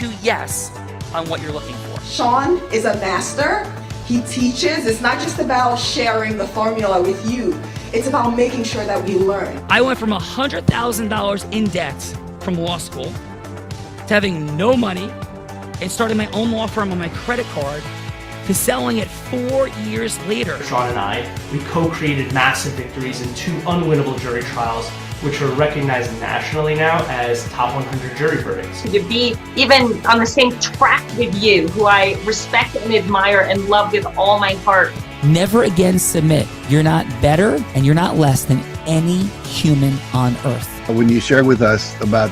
to yes on what you're looking for. Sean is a master. He teaches. It's not just about sharing the formula with you. It's about making sure that we learn. I went from $100,000 in debt from law school to having no money and starting my own law firm on my credit card to selling it 4 years later. Sean and I, we co-created massive victories in 2 unwinnable jury trials, which are recognized nationally now as top 100 jury verdicts. To be even on the same track with you, who I respect and admire and love with all my heart. Never again submit. You're not better and you're not less than any human on earth. When you shared with us about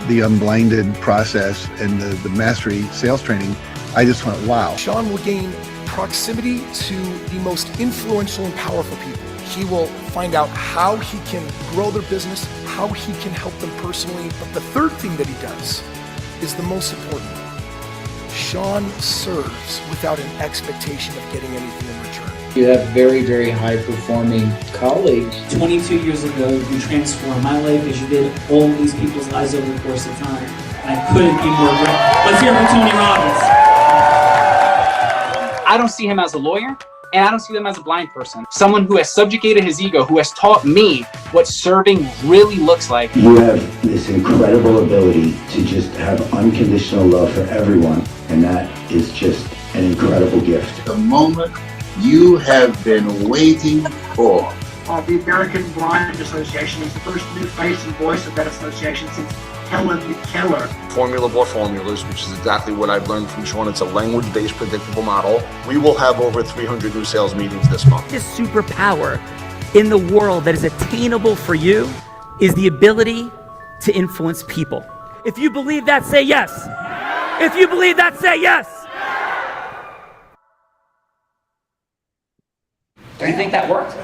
the unblinded process and the mastery sales training, I just went, wow. Sean will gain proximity to the most influential and powerful people. He will find out how he can grow their business, how he can help them personally. But the third thing that he does is the most important. Sean serves without an expectation of getting anything in return. You have very, very high-performing colleagues. 22 years ago, you transformed my life as you did all these people's lives over the course of time. And I couldn't be more grateful. Let's hear from Tony Robbins. I don't see him as a lawyer, and I don't see him as a blind person. Someone who has subjugated his ego, who has taught me what serving really looks like. You have this incredible ability to just have unconditional love for everyone, and that is just an incredible gift. The moment you have been waiting for. The American Blind Association is the first new face and voice of that association since Helen Keller. Formula bore formulas, which is exactly what I've learned from Sean. It's a language-based predictable model. We will have over 300 new sales meetings this month. This superpower in the world that is attainable for you is the ability to influence people. If you believe that, say yes. If you believe that, say yes. Do you think that worked?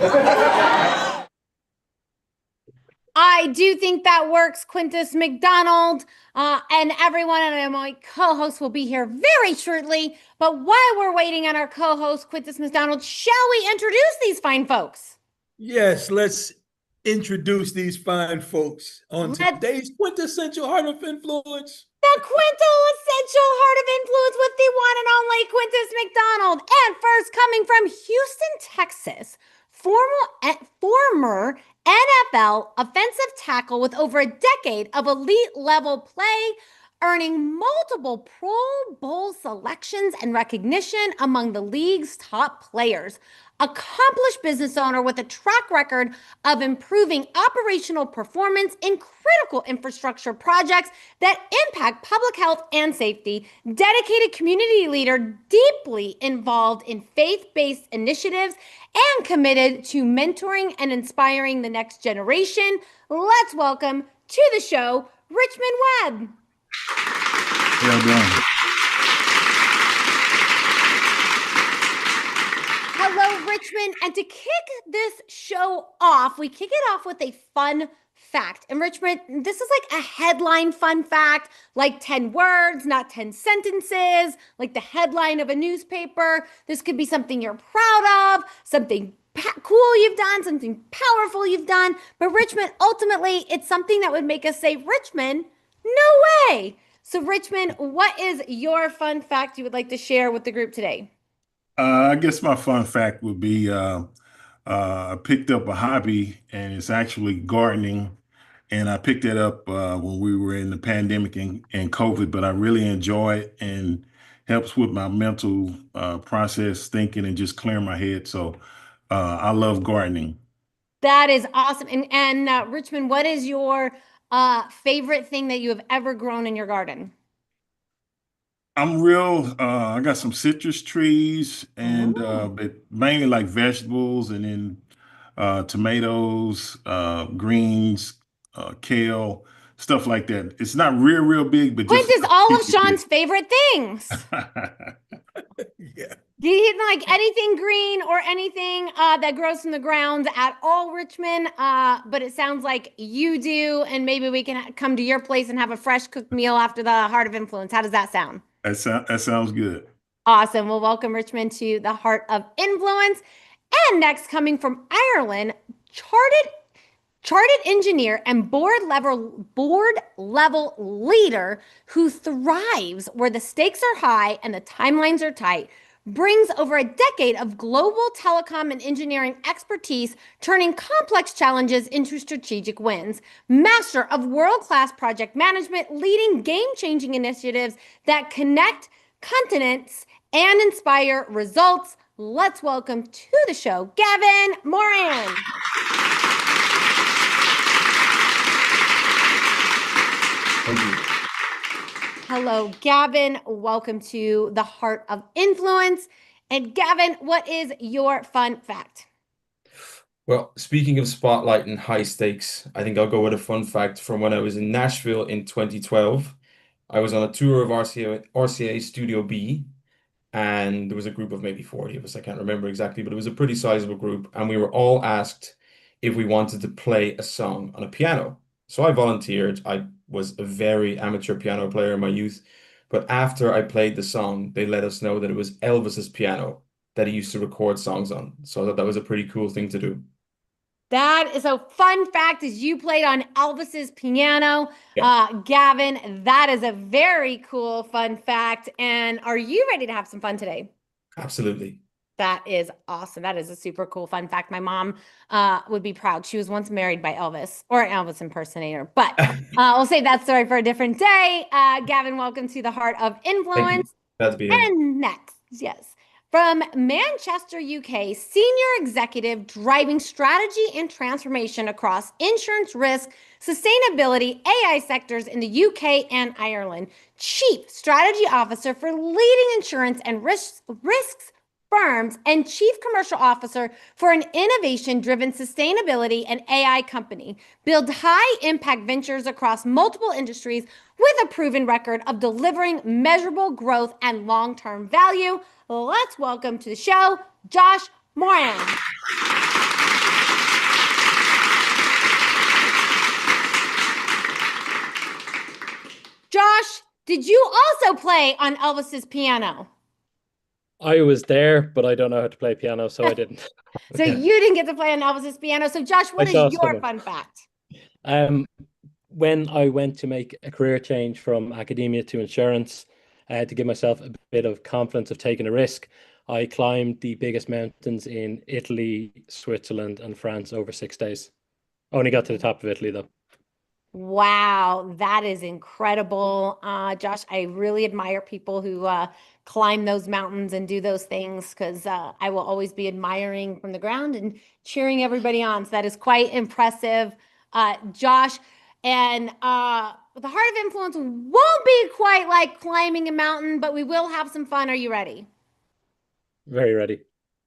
I do think that works, Quintus McDonald, and everyone, and my co-host will be here very shortly. But while we're waiting on our co-host, Quintus McDonald, shall we introduce these fine folks? Yes, let's introduce these fine folks on today's Quintessential Heart of Influence. The quintessential Heart of Influence with the one and only Quintus McDonald. And first, coming from Houston, Texas, former NFL offensive tackle with over a decade of elite level play, earning multiple Pro Bowl selections and recognition among the league's top players. Accomplished business owner with a track record of improving operational performance in critical infrastructure projects that impact public health and safety. Dedicated community leader, deeply involved in faith-based initiatives and committed to mentoring and inspiring the next generation. Let's welcome to the show, Richmond Webb. How y'all doing? Hello, Richmond. And to kick this show off, we kick it off with a fun fact. And Richmond, this is like a headline fun fact, like 10 words, not 10 sentences, like the headline of a newspaper. This could be something you're proud of, something cool you've done, something powerful you've done. But Richmond, ultimately, it's something that would make us say, Richmond, no way. So Richmond, what is your fun fact you would like to share with the group today? I guess my fun fact would be I picked up a hobby, and it's actually gardening. And I picked it up when we were in the pandemic and COVID, but I really enjoy it and helps with my mental process thinking and just clearing my head. So I love gardening. That is awesome. And Richmond, what is your favorite thing that you have ever grown in your garden? I got some citrus trees and but mainly like vegetables, and then tomatoes, greens, kale, stuff like that. It's not real big, but Quint just is all of Sean's favorite things. Yeah. Do you like anything green or anything that grows from the ground at all, Richmond? But it sounds like you do, and maybe we can come to your place and have a fresh cooked meal after the Heart of Influence. How does that sound? That sounds good. Awesome. Well, welcome, Richmond, to the Heart of Influence. And next, coming from Ireland, chartered chartered engineer and board level leader who thrives where the stakes are high and the timelines are tight, brings over a decade of global telecom and engineering expertise, turning complex challenges into strategic wins. Master of world-class project management, leading game-changing initiatives that connect continents and inspire results. Let's welcome to the show, Gavin Moran. Thank you. Hello, Gavin. Welcome to the Heart of Influence. And Gavin, what is your fun fact? Well, speaking of spotlight and high stakes, I think I'll go with a fun fact from when I was in Nashville in 2012. I was on a tour of RCA Studio B, and there was a group of maybe 40 of us. I can't remember exactly, but it was a pretty sizable group. And we were all asked if we wanted to play a song on a piano. So I volunteered. I was a very amateur piano player in my youth. But after I played the song, they let us know that it was Elvis's piano that he used to record songs on. So I thought that was a pretty cool thing to do. That is a fun fact is you played on Elvis's piano. Yeah. Gavin, that is a very cool fun fact. And are you ready to have some fun today? Absolutely. That is awesome. That is a super cool fun fact. My mom would be proud. She was once married by Elvis, or an Elvis impersonator, but we'll save that story for a different day. Gavin, welcome to the Heart of Influence. Glad to be here. And next, yes, from Manchester, UK, senior executive driving strategy and transformation across insurance risk, sustainability, AI sectors in the UK and Ireland, chief strategy officer for leading insurance and risks firms, and chief commercial officer for an innovation-driven sustainability and AI company. Build high-impact ventures across multiple industries with a proven record of delivering measurable growth and long-term value. Let's welcome to the show, Josh Moran. Josh, did you also play on Elvis's piano? I was there, but I don't know how to play piano, so I didn't. So you didn't get to play on Elvis's piano. So Josh, what is your fun fact? When I went to make a career change from academia to insurance, to give myself a bit of confidence of taking a risk, I climbed the biggest mountains in Italy, Switzerland, and France over 6 days. Only got to the top of Italy, though. Wow, that is incredible. Josh, I really admire people who climb those mountains and do those things because I will always be admiring from the ground and cheering everybody on. So that is quite impressive, Josh. And the Heart of Influence won't be quite like climbing a mountain, but we will have some fun. Are you ready? Very ready.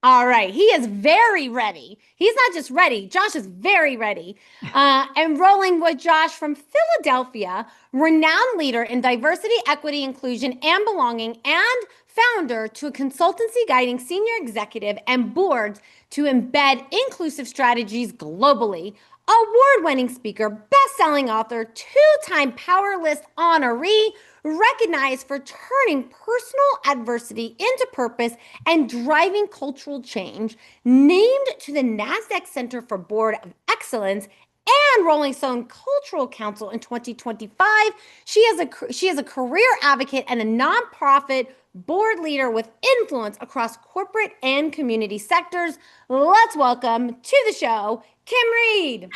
All right. He is very ready. He's not just ready. Josh is very ready. And rolling with Josh from Philadelphia, renowned leader in diversity, equity, inclusion, and belonging, and founder to a consultancy guiding senior executive and boards to embed inclusive strategies globally. Award-winning speaker, best-selling author, two-time Power List honoree, recognized for turning personal adversity into purpose and driving cultural change, named to the NASDAQ Center for Board of Excellence and Rolling Stone Cultural Council in 2025. She is a career advocate and a nonprofit board leader with influence across corporate and community sectors. Let's welcome to the show, Kim Reed.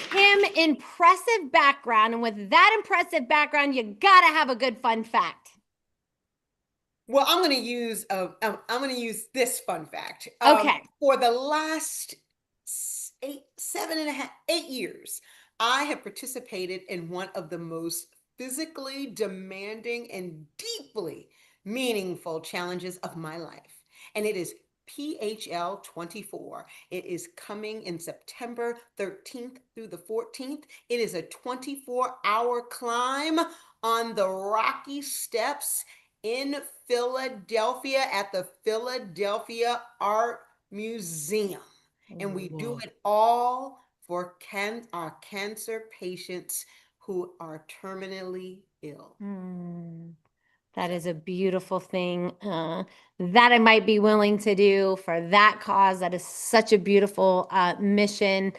Kim, impressive background. And with that impressive background, you gotta have a good fun fact. Well, I'm going to use this fun fact. Okay. For the last 8 years, I have participated in one of the most physically demanding and deeply meaningful challenges of my life. And it is PHL 24. It is coming in September 13th through the 14th. It is a 24-hour climb on the Rocky Steps in Philadelphia at the Philadelphia Art Museum. And we do it all for our cancer patients who are terminally ill. That is a beautiful thing that I might be willing to do for that cause. That is such a beautiful mission,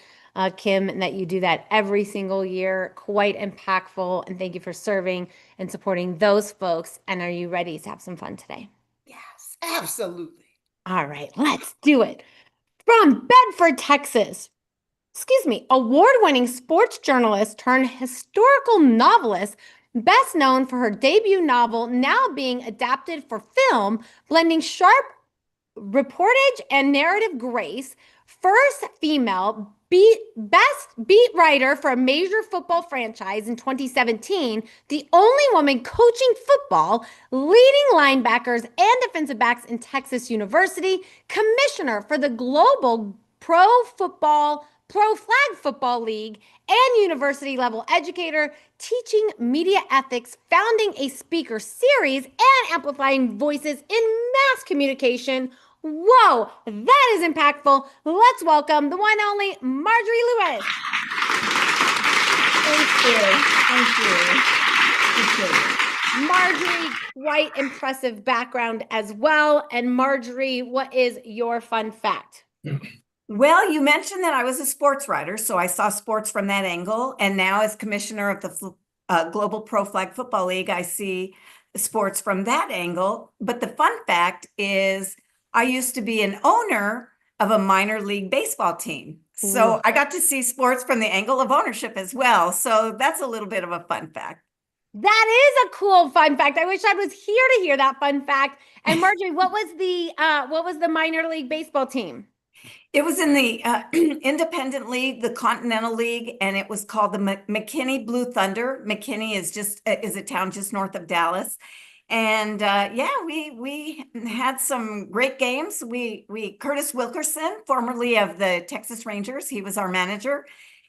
Kim, and that you do that every single year. Quite impactful. And thank you for serving and supporting those folks. And are you ready to have some fun today? Yes, absolutely. All right, let's do it. From Bedford, Texas. Award-winning sports journalist turned historical novelist, best known for her debut novel now being adapted for film, blending sharp reportage and narrative grace. First female best beat writer for a major football franchise in 2017, the only woman coaching football, leading linebackers and defensive backs in Texas University, commissioner for the Global Pro Flag Football League, and university level educator, teaching media ethics, founding a speaker series, and amplifying voices in mass communication. Whoa, that is impactful. Let's welcome the one and only Marjorie Lewis. Thank you. Marjorie, quite impressive background as well. And Marjorie, what is your fun fact? Well, you mentioned that I was a sports writer, so I saw sports from that angle. And now, as commissioner of the Global Pro Flag Football League, I see sports from that angle. But the fun fact is, I used to be an owner of a minor league baseball team. So I got to see sports from the angle of ownership as well. So that's a little bit of a fun fact. That is a cool fun fact. I wish I was here to hear that fun fact. And Marjorie, what was the minor league baseball team? It was in the independent league, the Continental League, and it was called the McKinney Blue Thunder. McKinney is a town just north of Dallas. And we had some great games. We Curtis Wilkerson, formerly of the Texas Rangers, he was our manager,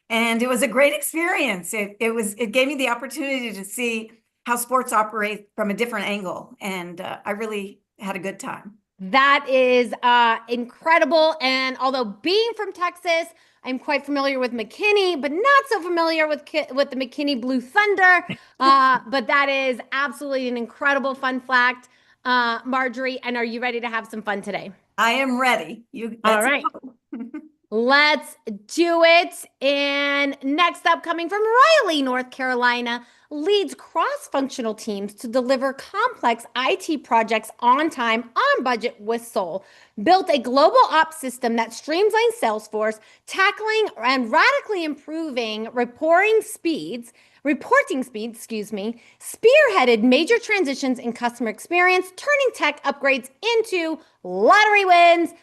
and it was a great experience. It gave me the opportunity to see how sports operate from a different angle, and I really had a good time. That is incredible. And although being from Texas, I'm quite familiar with McKinney, but not so familiar with the McKinney Blue Thunder. But that is absolutely an incredible fun fact, Marjorie. And are you ready to have some fun today? I am ready. All right. Let's do it. And next up, coming from Raleigh, North Carolina, leads cross-functional teams to deliver complex IT projects on time, on budget with soul. Built a global ops system that streamlines Salesforce, tackling and radically improving reporting speeds, spearheaded major transitions in customer experience, turning tech upgrades into loyalty wins.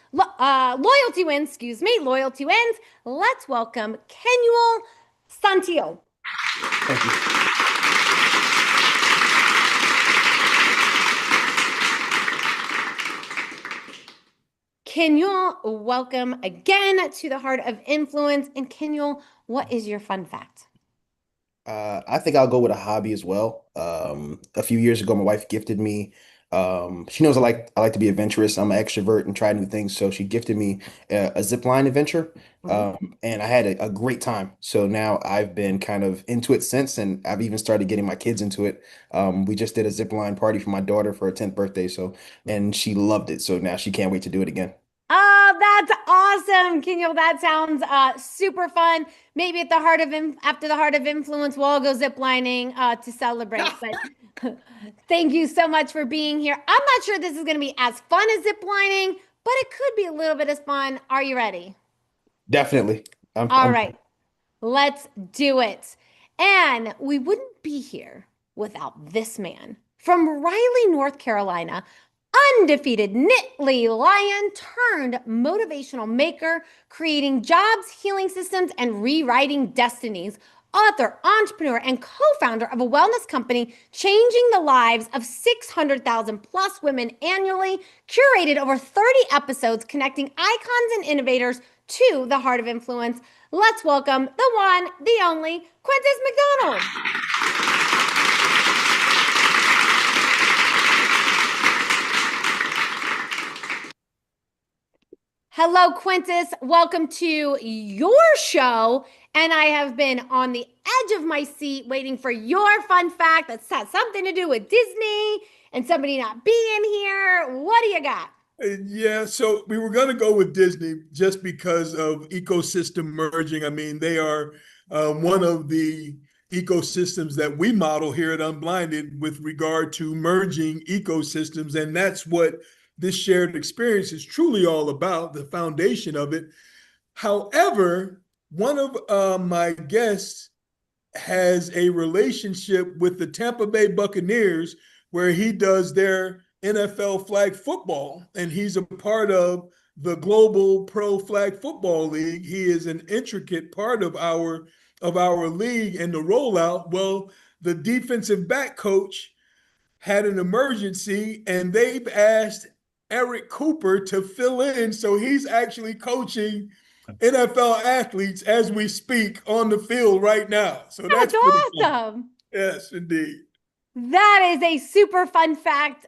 Let's welcome Kenuel Santillo. Thank you. Kenuel, welcome again to the Heart of Influence. And Kenuel, what is your fun fact? I think I'll go with a hobby as well. A few years ago, my wife gifted me. She knows I like to be adventurous. I'm an extrovert and try new things. So she gifted me a zip line adventure, and I had a great time. So now I've been kind of into it since, and I've even started getting my kids into it. We just did a zip line party for my daughter for her 10th birthday. And she loved it. So now she can't wait to do it again. Oh, that's awesome, Kenuel. That sounds super fun. Maybe after the Heart of Influence, we'll all go ziplining to celebrate. But thank you so much for being here. I'm not sure this is going to be as fun as ziplining, but it could be a little bit as fun. Are you ready? Definitely. All right, let's do it. And we wouldn't be here without this man from Raleigh, North Carolina. Undefeated Nittany Lion turned motivational maker, creating jobs, healing systems, and rewriting destinies. Author, entrepreneur, and co-founder of a wellness company changing the lives of 600,000 plus women annually, curated over 30 episodes connecting icons and innovators to the Heart of Influence. Let's welcome the one, the only, Quintus McDonald. Hello, Quintus. Welcome to your show. And I have been on the edge of my seat waiting for your fun fact that has something to do with Disney and somebody not being here. What do you got? Yeah, so we were going to go with Disney just because of ecosystem merging. I mean, they are one of the ecosystems that we model here at Unblinded with regard to merging ecosystems. And that's what this shared experience is truly all about, the foundation of it. However, one of my guests has a relationship with the Tampa Bay Buccaneers where he does their NFL flag football, and he's a part of the Global Pro Flag Football League. He is an intricate part of our league and the rollout. Well, the defensive back coach had an emergency, and they've asked Eric Cooper to fill in. So he's actually coaching NFL athletes as we speak on the field right now. So that's awesome. Yes, indeed. That is a super fun fact,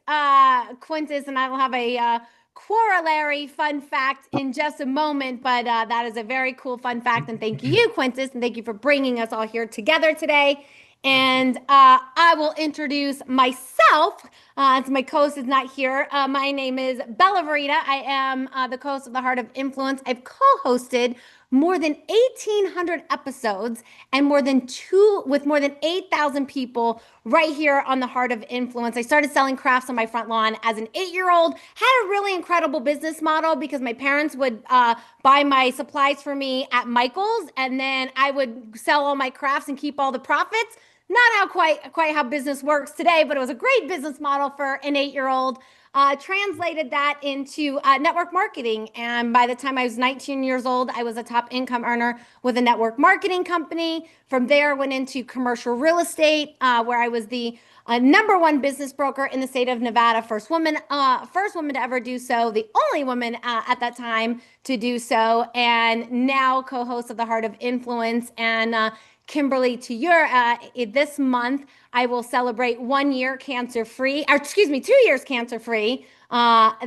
Quintus, and I will have a corollary fun fact in just a moment, but that is a very cool fun fact, and thank you, Quintus, and thank you for bringing us all here together today. And I will introduce myself, as my co-host is not here. My name is Bella Verita. I am the co-host of The Heart of Influence. I've co-hosted more than 1,800 episodes and with more than 8,000 people right here on The Heart of Influence. I started selling crafts on my front lawn as an 8-year-old, had a really incredible business model because my parents would buy my supplies for me at Michael's, and then I would sell all my crafts and keep all the profits. Not quite how business works today, but it was a great business model for an 8-year-old. Translated that into network marketing. And by the time I was 19 years old, I was a top income earner with a network marketing company. From there, went into commercial real estate, where I was the #1 business broker in the state of Nevada. First woman to ever do so. The only woman at that time to do so. And now co-host of The Heart of Influence. And Kimberly, to your, this month, I will celebrate 1 year cancer-free, or 2 years cancer-free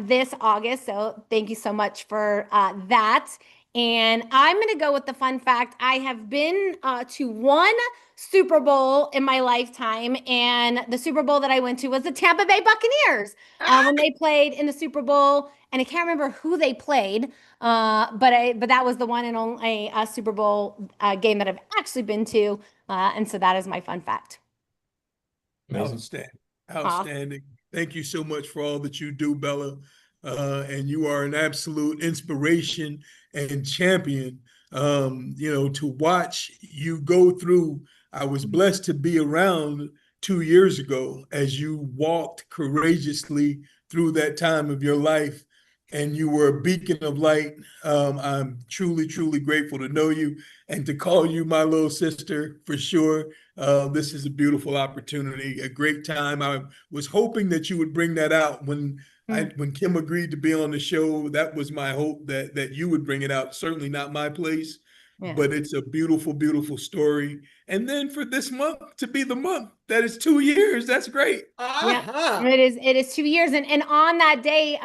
this August. So thank you so much for that. And I'm going to go with the fun fact. I have been to 1 Super Bowl in my lifetime, and the Super Bowl that I went to was the Tampa Bay Buccaneers when they played in the Super Bowl. And I can't remember who they played, but that was the one and only Super Bowl game that I've actually been to, and so that is my fun fact. Amazing. Outstanding. Thank you so much for all that you do, Bella, and you are an absolute inspiration and champion. To watch you go through. I was blessed to be around 2 years ago as you walked courageously through that time of your life, and you were a beacon of light. I'm truly, truly grateful to know you and to call you my little sister for sure. This is a beautiful opportunity, a great time. I was hoping that you would bring that out when Kim agreed to be on the show. That was my hope that you would bring it out. Certainly not my place, but it's a beautiful, beautiful story. And then for this month to be the month that is 2 years, that's great. Yeah, it is 2 years. And on that day,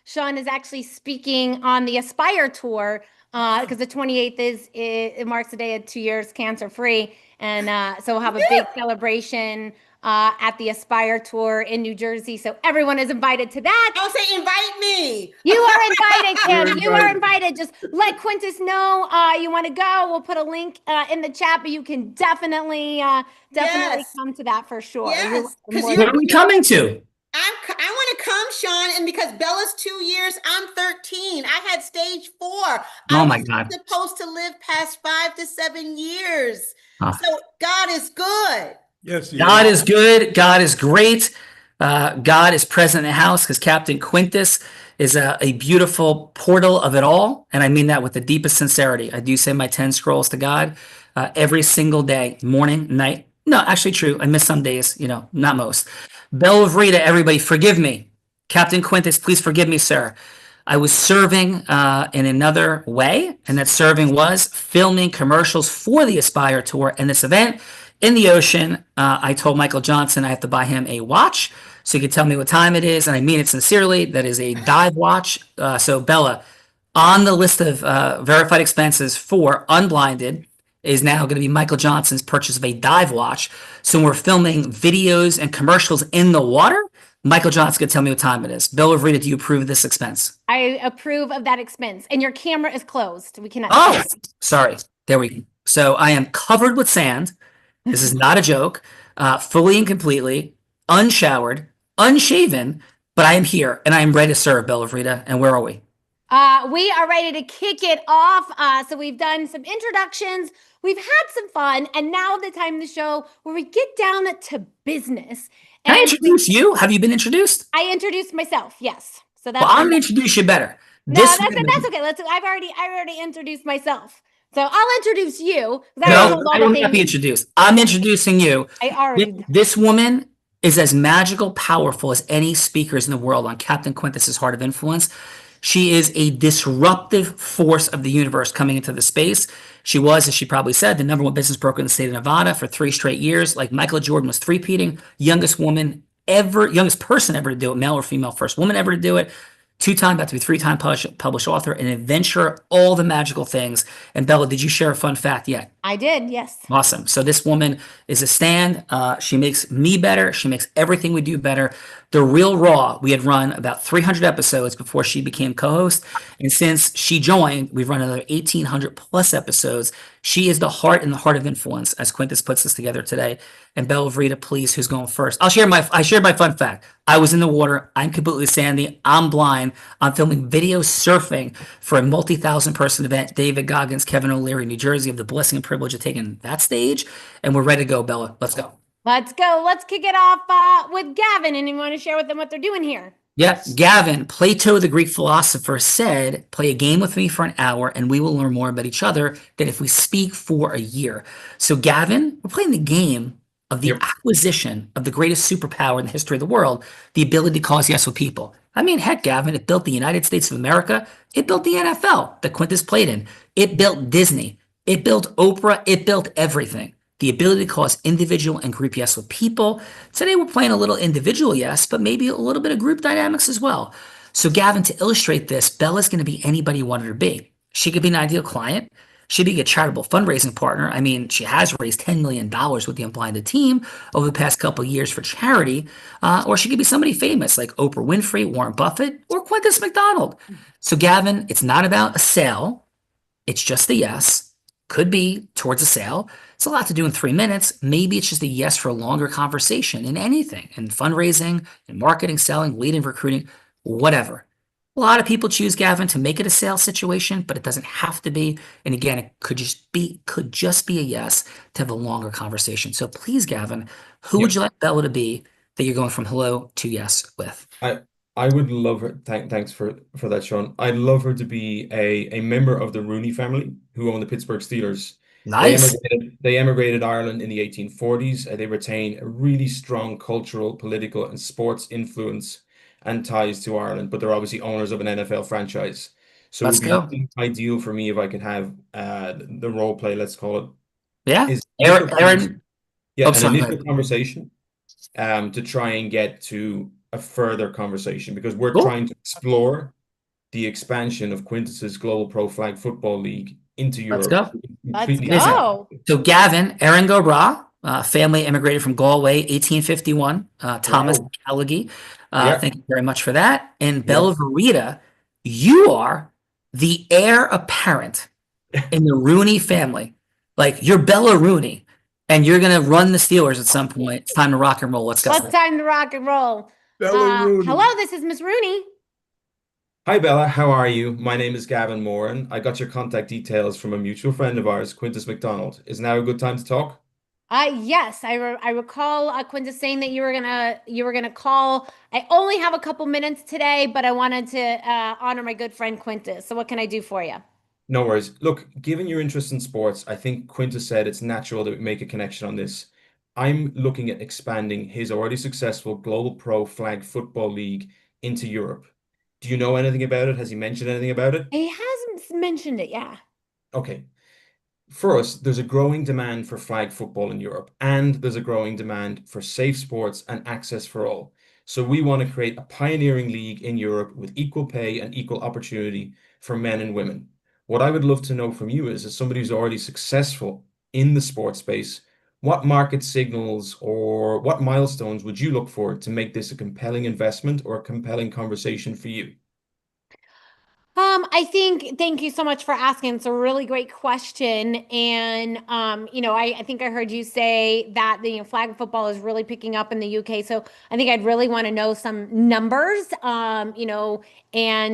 Sean is actually speaking on the Aspire Tour because the 28th it marks the day of 2 years cancer-free. And so we'll have a big celebration at the Aspire Tour in New Jersey. So everyone is invited to that. Don't say invite me. You are invited, Kim. You are invited. Just let Quintus know you want to go. We'll put a link in the chat, but you can definitely come to that for sure. Yes. What are we coming to? I want to come, Sean, and because Bella's 2 years, I'm 13. I had stage 4. Oh my God. I was supposed to live past 5 to 7 years. Huh. So God is good. Yes, God is good. God is great. God is present in the house because Captain Quintus is a beautiful portal of it all. And I mean that with the deepest sincerity. I do say my 10 scrolls to God every single day, morning, night. No, actually true. I miss some days, not most. Bella Verita, everybody, forgive me. Captain Quintus, please forgive me, sir. I was serving in another way, and that serving was filming commercials for the Aspire Tour. And this event in the ocean, I told Michael Johnson I have to buy him a watch so he could tell me what time it is, and I mean it sincerely. That is a dive watch. So Bella, on the list of verified expenses for Unblinded is now going to be Michael Johnson's purchase of a dive watch. So when we're filming videos and commercials in the water, Michael Johnson could tell me what time it is. Bill Rita, do you approve of this expense? I approve of that expense. And your camera is closed. We cannot. Oh, sorry. There we go. So I am covered with sand. This is not a joke. Fully and completely, unshowered, unshaven, but I am here and I am ready to serve, Bill Rita. And where are we? We are ready to kick it off. So we've done some introductions. We've had some fun. And now the time of the show where we get down to business. Can I introduce you? Have you been introduced? I introduced myself. Yes. So that's. Well, I'm going to introduce you better. No, that's okay. I already introduced myself. So I'll introduce you. No, I don't have to be introduced. I'm introducing you. I already. This woman is as magical, powerful as any speakers in the world on Captain Quintus's Heart of Influence. She is a disruptive force of the universe coming into the space. She was, as she probably said, the #1 business broker in the state of Nevada for 3 straight years. Like Michael Jordan was 3-peating, youngest person ever to do it, male or female, first woman ever to do it. 2-time, about to be 3-time published author, an adventurer, all the magical things. And Bella, did you share a fun fact yet? I did, yes. Awesome. So this woman is a stand. She makes me better. She makes everything we do better. The Real Raw, we had run about 300 episodes before she became co-host. And since she joined, we've run another 1,800 plus episodes. She is the heart and the heart of influence as Quintus puts this together today. And Bella Rita, please, who's going first? I shared my fun fact. I was in the water. I'm completely sandy. I'm blind. I'm filming video surfing for a multi-thousand person event. David Goggins, Kevin O'Leary, New Jersey, have the blessing and privilege of taking that stage. And we're ready to go, Bella. Let's go. Let's go. Let's kick it off with Gavin. And you want to share with them what they're doing here? Yeah, Gavin, Plato, the Greek philosopher, said, play a game with me for an hour and we will learn more about each other than if we speak for a year. So Gavin, we're playing the game of the acquisition of the greatest superpower in the history of the world, the ability to cause yes with people. I mean, heck, Gavin, it built the United States of America. It built the NFL that Quintus played in. It built Disney. It built Oprah. It built everything. The ability to cause individual and group yes with people. Today we're playing a little individual yes, but maybe a little bit of group dynamics as well. So Gavin, to illustrate this, Bella's going to be anybody you want her to be. She could be an ideal client. She'd be a charitable fundraising partner. I mean, she has raised $10 million with the Unblinded team over the past couple of years for charity. Or she could be somebody famous like Oprah Winfrey, Warren Buffett, or Quintus McDonald. So Gavin, it's not about a sale. It's just a yes. Could be towards a sale. It's a lot to do in 3 minutes. Maybe it's just a yes for a longer conversation in anything, in fundraising, in marketing, selling, leading, recruiting, whatever. A lot of people choose, Gavin, to make it a sales situation, but it doesn't have to be. And again, it could just be a yes to have a longer conversation. So please, Gavin, who would you like Bella to be that you're going from hello to yes with? I would love her. Thanks for that, Sean. I'd love her to be a member of the Rooney family who own the Pittsburgh Steelers. Nice. They emigrated Ireland in the 1840s. They retain a really strong cultural, political, and sports influence and ties to Ireland, but they're obviously owners of an NFL franchise. So Let's it would be ideal for me if I could have the role play, let's call it. Yeah. Aaron. Yeah, Oh, an initial conversation to try and get to a further conversation because we're trying to explore the expansion of Quintus's Global Pro Flag Football League into Europe. Let's go. So Gavin, Aaron Gobra, family immigrated from Galway, 1851. Thomas Callaghy. Thank you very much for that. And Bella Rita, you are the heir apparent in the Rooney family. Like you're Bella Rooney, and you're gonna run the Steelers at some point. It's time to rock and roll. Let's go. It's time to rock and roll. Hello, this is Miss Rooney. Hi, Bella. How are you? My name is Gavin Moran. I got your contact details from a mutual friend of ours, Quintus McDonald. Is now a good time to talk? Yes, I recall Quintus saying that you were gonna call. I only have a couple minutes today, but I wanted to honor my good friend Quintus. So what can I do for you? No worries. Look, given your interest in sports, I think Quintus said it's natural that we make a connection on this. I'm looking at expanding his already successful Global Pro Flag Football League into Europe. Do you know anything about it? Has he mentioned anything about it? He hasn't mentioned it, yeah. Okay. For us, there's a growing demand for flag football in Europe, and there's a growing demand for safe sports and access for all. So we want to create a pioneering league in Europe with equal pay and equal opportunity for men and women. What I would love to know from you is, as somebody who's already successful in the sports space, What market signals or what milestones would you look for to make this a compelling investment or a compelling conversation for you? I think, thank you so much for asking. It's a really great question. And, I think I heard you say that the flag football is really picking up in the UK. So I think I'd really want to know some numbers, and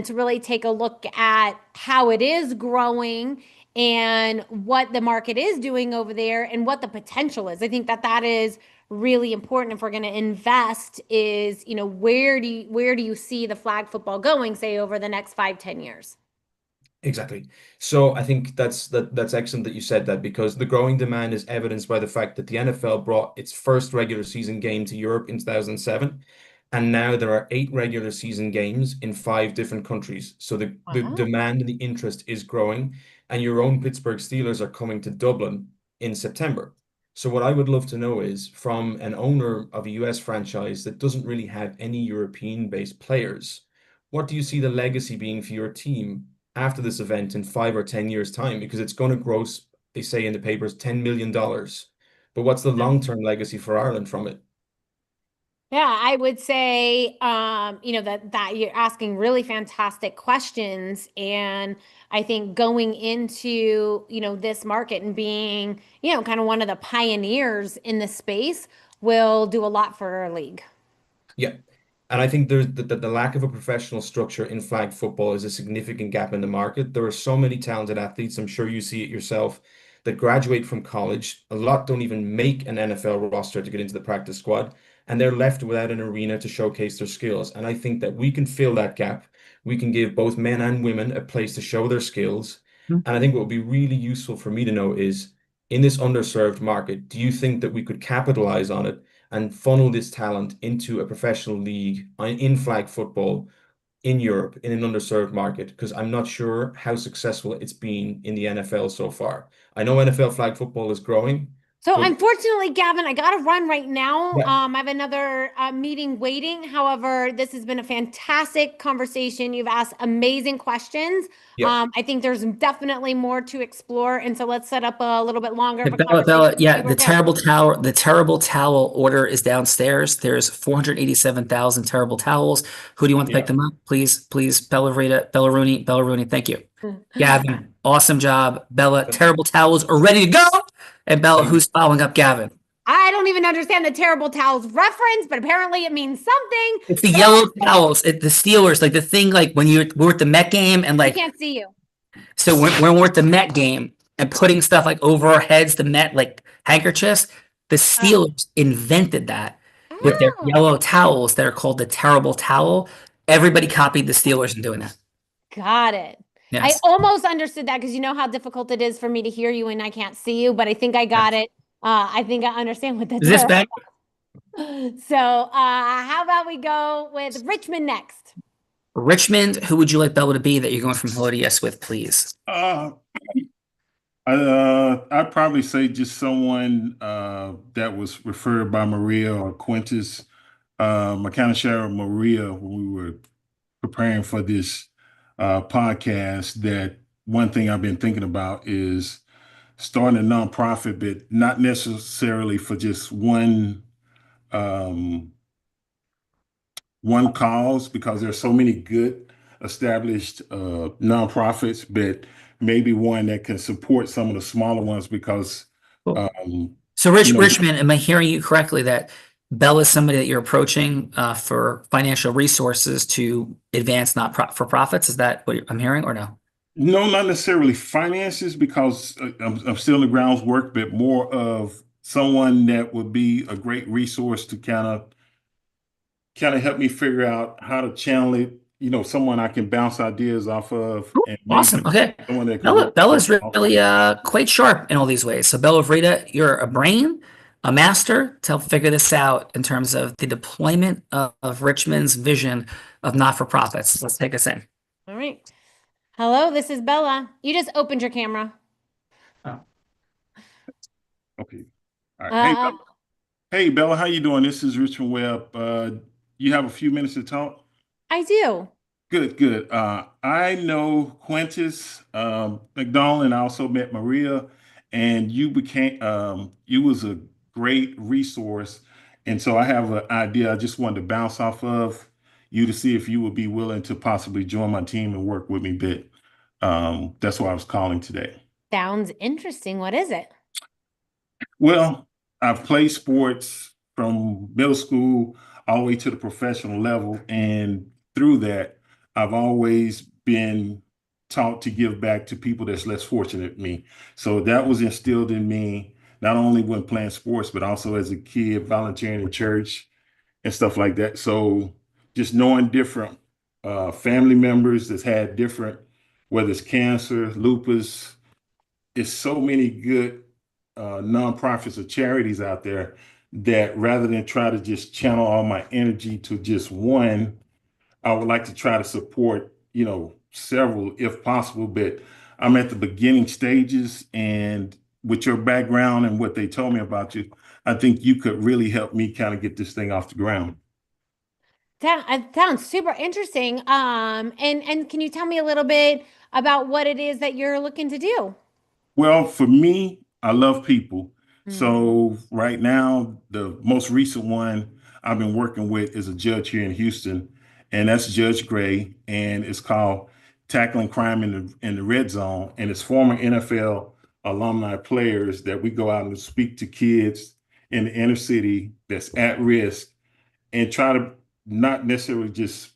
to really take a look at how it is growing and what the market is doing over there and what the potential is. I think that is really important if we're going to invest is, where do you see the flag football going, say, over the next 5-10 years? Exactly. So I think that's excellent that you said that, because the growing demand is evidenced by the fact that the NFL brought its first regular season game to Europe in 2007, and now there are 8 regular season games in 5 different countries. So the demand and the interest is growing, and your own Pittsburgh Steelers are coming to Dublin in September. So what I would love to know is, from an owner of a US franchise that doesn't really have any European-based players, what do you see the legacy being for your team after this event in 5 or 10 years' time? Because it's going to gross, they say in the papers, $10 million. But what's the long-term legacy for Ireland from it? Yeah, I would say, that you're asking really fantastic questions. And I think going into, this market and being, kind of one of the pioneers in the space will do a lot for our league. Yeah. And I think there's the lack of a professional structure in flag football is a significant gap in the market. There are so many talented athletes, I'm sure you see it yourself, that graduate from college. A lot don't even make an NFL roster to get into the practice squad, and they're left without an arena to showcase their skills. And I think that we can fill that gap. We can give both men and women a place to show their skills. And I think what would be really useful for me to know is, in this underserved market, do you think that we could capitalize on it and funnel this talent into a professional league in flag football in Europe in an underserved market? Because I'm not sure how successful it's been in the NFL so far. I know NFL flag football is growing. So unfortunately, Gavin, I got to run right now. Yeah. I have another meeting waiting. However, this has been a fantastic conversation. You've asked amazing questions. Yeah. I think there's definitely more to explore. And so let's set up a little bit longer of a Bella, conversation. yeah, the terrible towel order is downstairs. There's 487,000 terrible towels. Who do you want to pick them up? Please, Bella Rooney, thank you. Gavin, awesome job. Bella, terrible towels are ready to go. And Bella, who's following up Gavin? I don't even understand the terrible towels reference, but apparently it means something. It's the yellow towels. The Steelers, like the thing, like when we're at the Met game and I like, can't see you. so when we're at the Met game and putting stuff like over our heads, the Met like handkerchiefs, the Steelers invented that with their yellow towels that are called the terrible towel. Everybody copied the Steelers in doing that. Got it. Yes. I almost understood that, because you know how difficult it is for me to hear you and I can't see you, but I think I got it. I think I understand what that's Is this back? So how about we go with Richmond next? Richmond, who would you like Bella to be that you're going from hello to yes with, please? I'd probably say just someone that was referred by Maria or Quintus. I kind of shared with Maria when we were preparing for this podcast that one thing I've been thinking about is starting a nonprofit, but not necessarily for just one cause, because there's so many good established nonprofits, but maybe one that can support some of the smaller ones, because So Richmond, am I hearing you correctly that Bella is somebody that you're approaching for financial resources to advance not-for-profits? Is that what I'm hearing, or no? No, not necessarily finances, because I'm still in the groundwork, but more of someone that would be a great resource to kind of help me figure out how to channel it. Someone I can bounce ideas off of. And Awesome. Okay. Someone that can Bella's really quite sharp in all these ways. So Bella Vreda, you're a brain, a master to help figure this out in terms of the deployment of Richmond's vision of not-for-profits. Let's take us in. All right. Hello, this is Bella. You just opened your camera. Okay. All right. Hey, Bella, how you doing? This is Richmond Webb. You have a few minutes to talk? I do. Good. I know Quintus McDonald, and I also met Maria, and you was a great resource. And so I have an idea I just wanted to bounce off of you to see if you would be willing to possibly join my team and work with me. But that's why I was calling today. Sounds interesting. What is it? Well, I've played sports from middle school all the way to the professional level. And through that, I've always been taught to give back to people that's less fortunate than me. So that was instilled in me, not only when playing sports, but also as a kid, volunteering in church and stuff like that. So just knowing different family members that's had different, whether it's cancer, lupus, it's so many good nonprofits or charities out there that rather than try to just channel all my energy to just one, I would like to try to support, several if possible, but I'm at the beginning stages, and with your background and what they told me about you, I think you could really help me kind of get this thing off the ground. That sounds super interesting. And can you tell me a little bit about what it is that you're looking to do? Well, for me, I love people. So right now, the most recent one I've been working with is a judge here in Houston, and that's Judge Gray, and it's called Tackling Crime in the Red Zone. And it's former NFL alumni players that we go out and speak to kids in the inner city that's at risk and try to not necessarily just,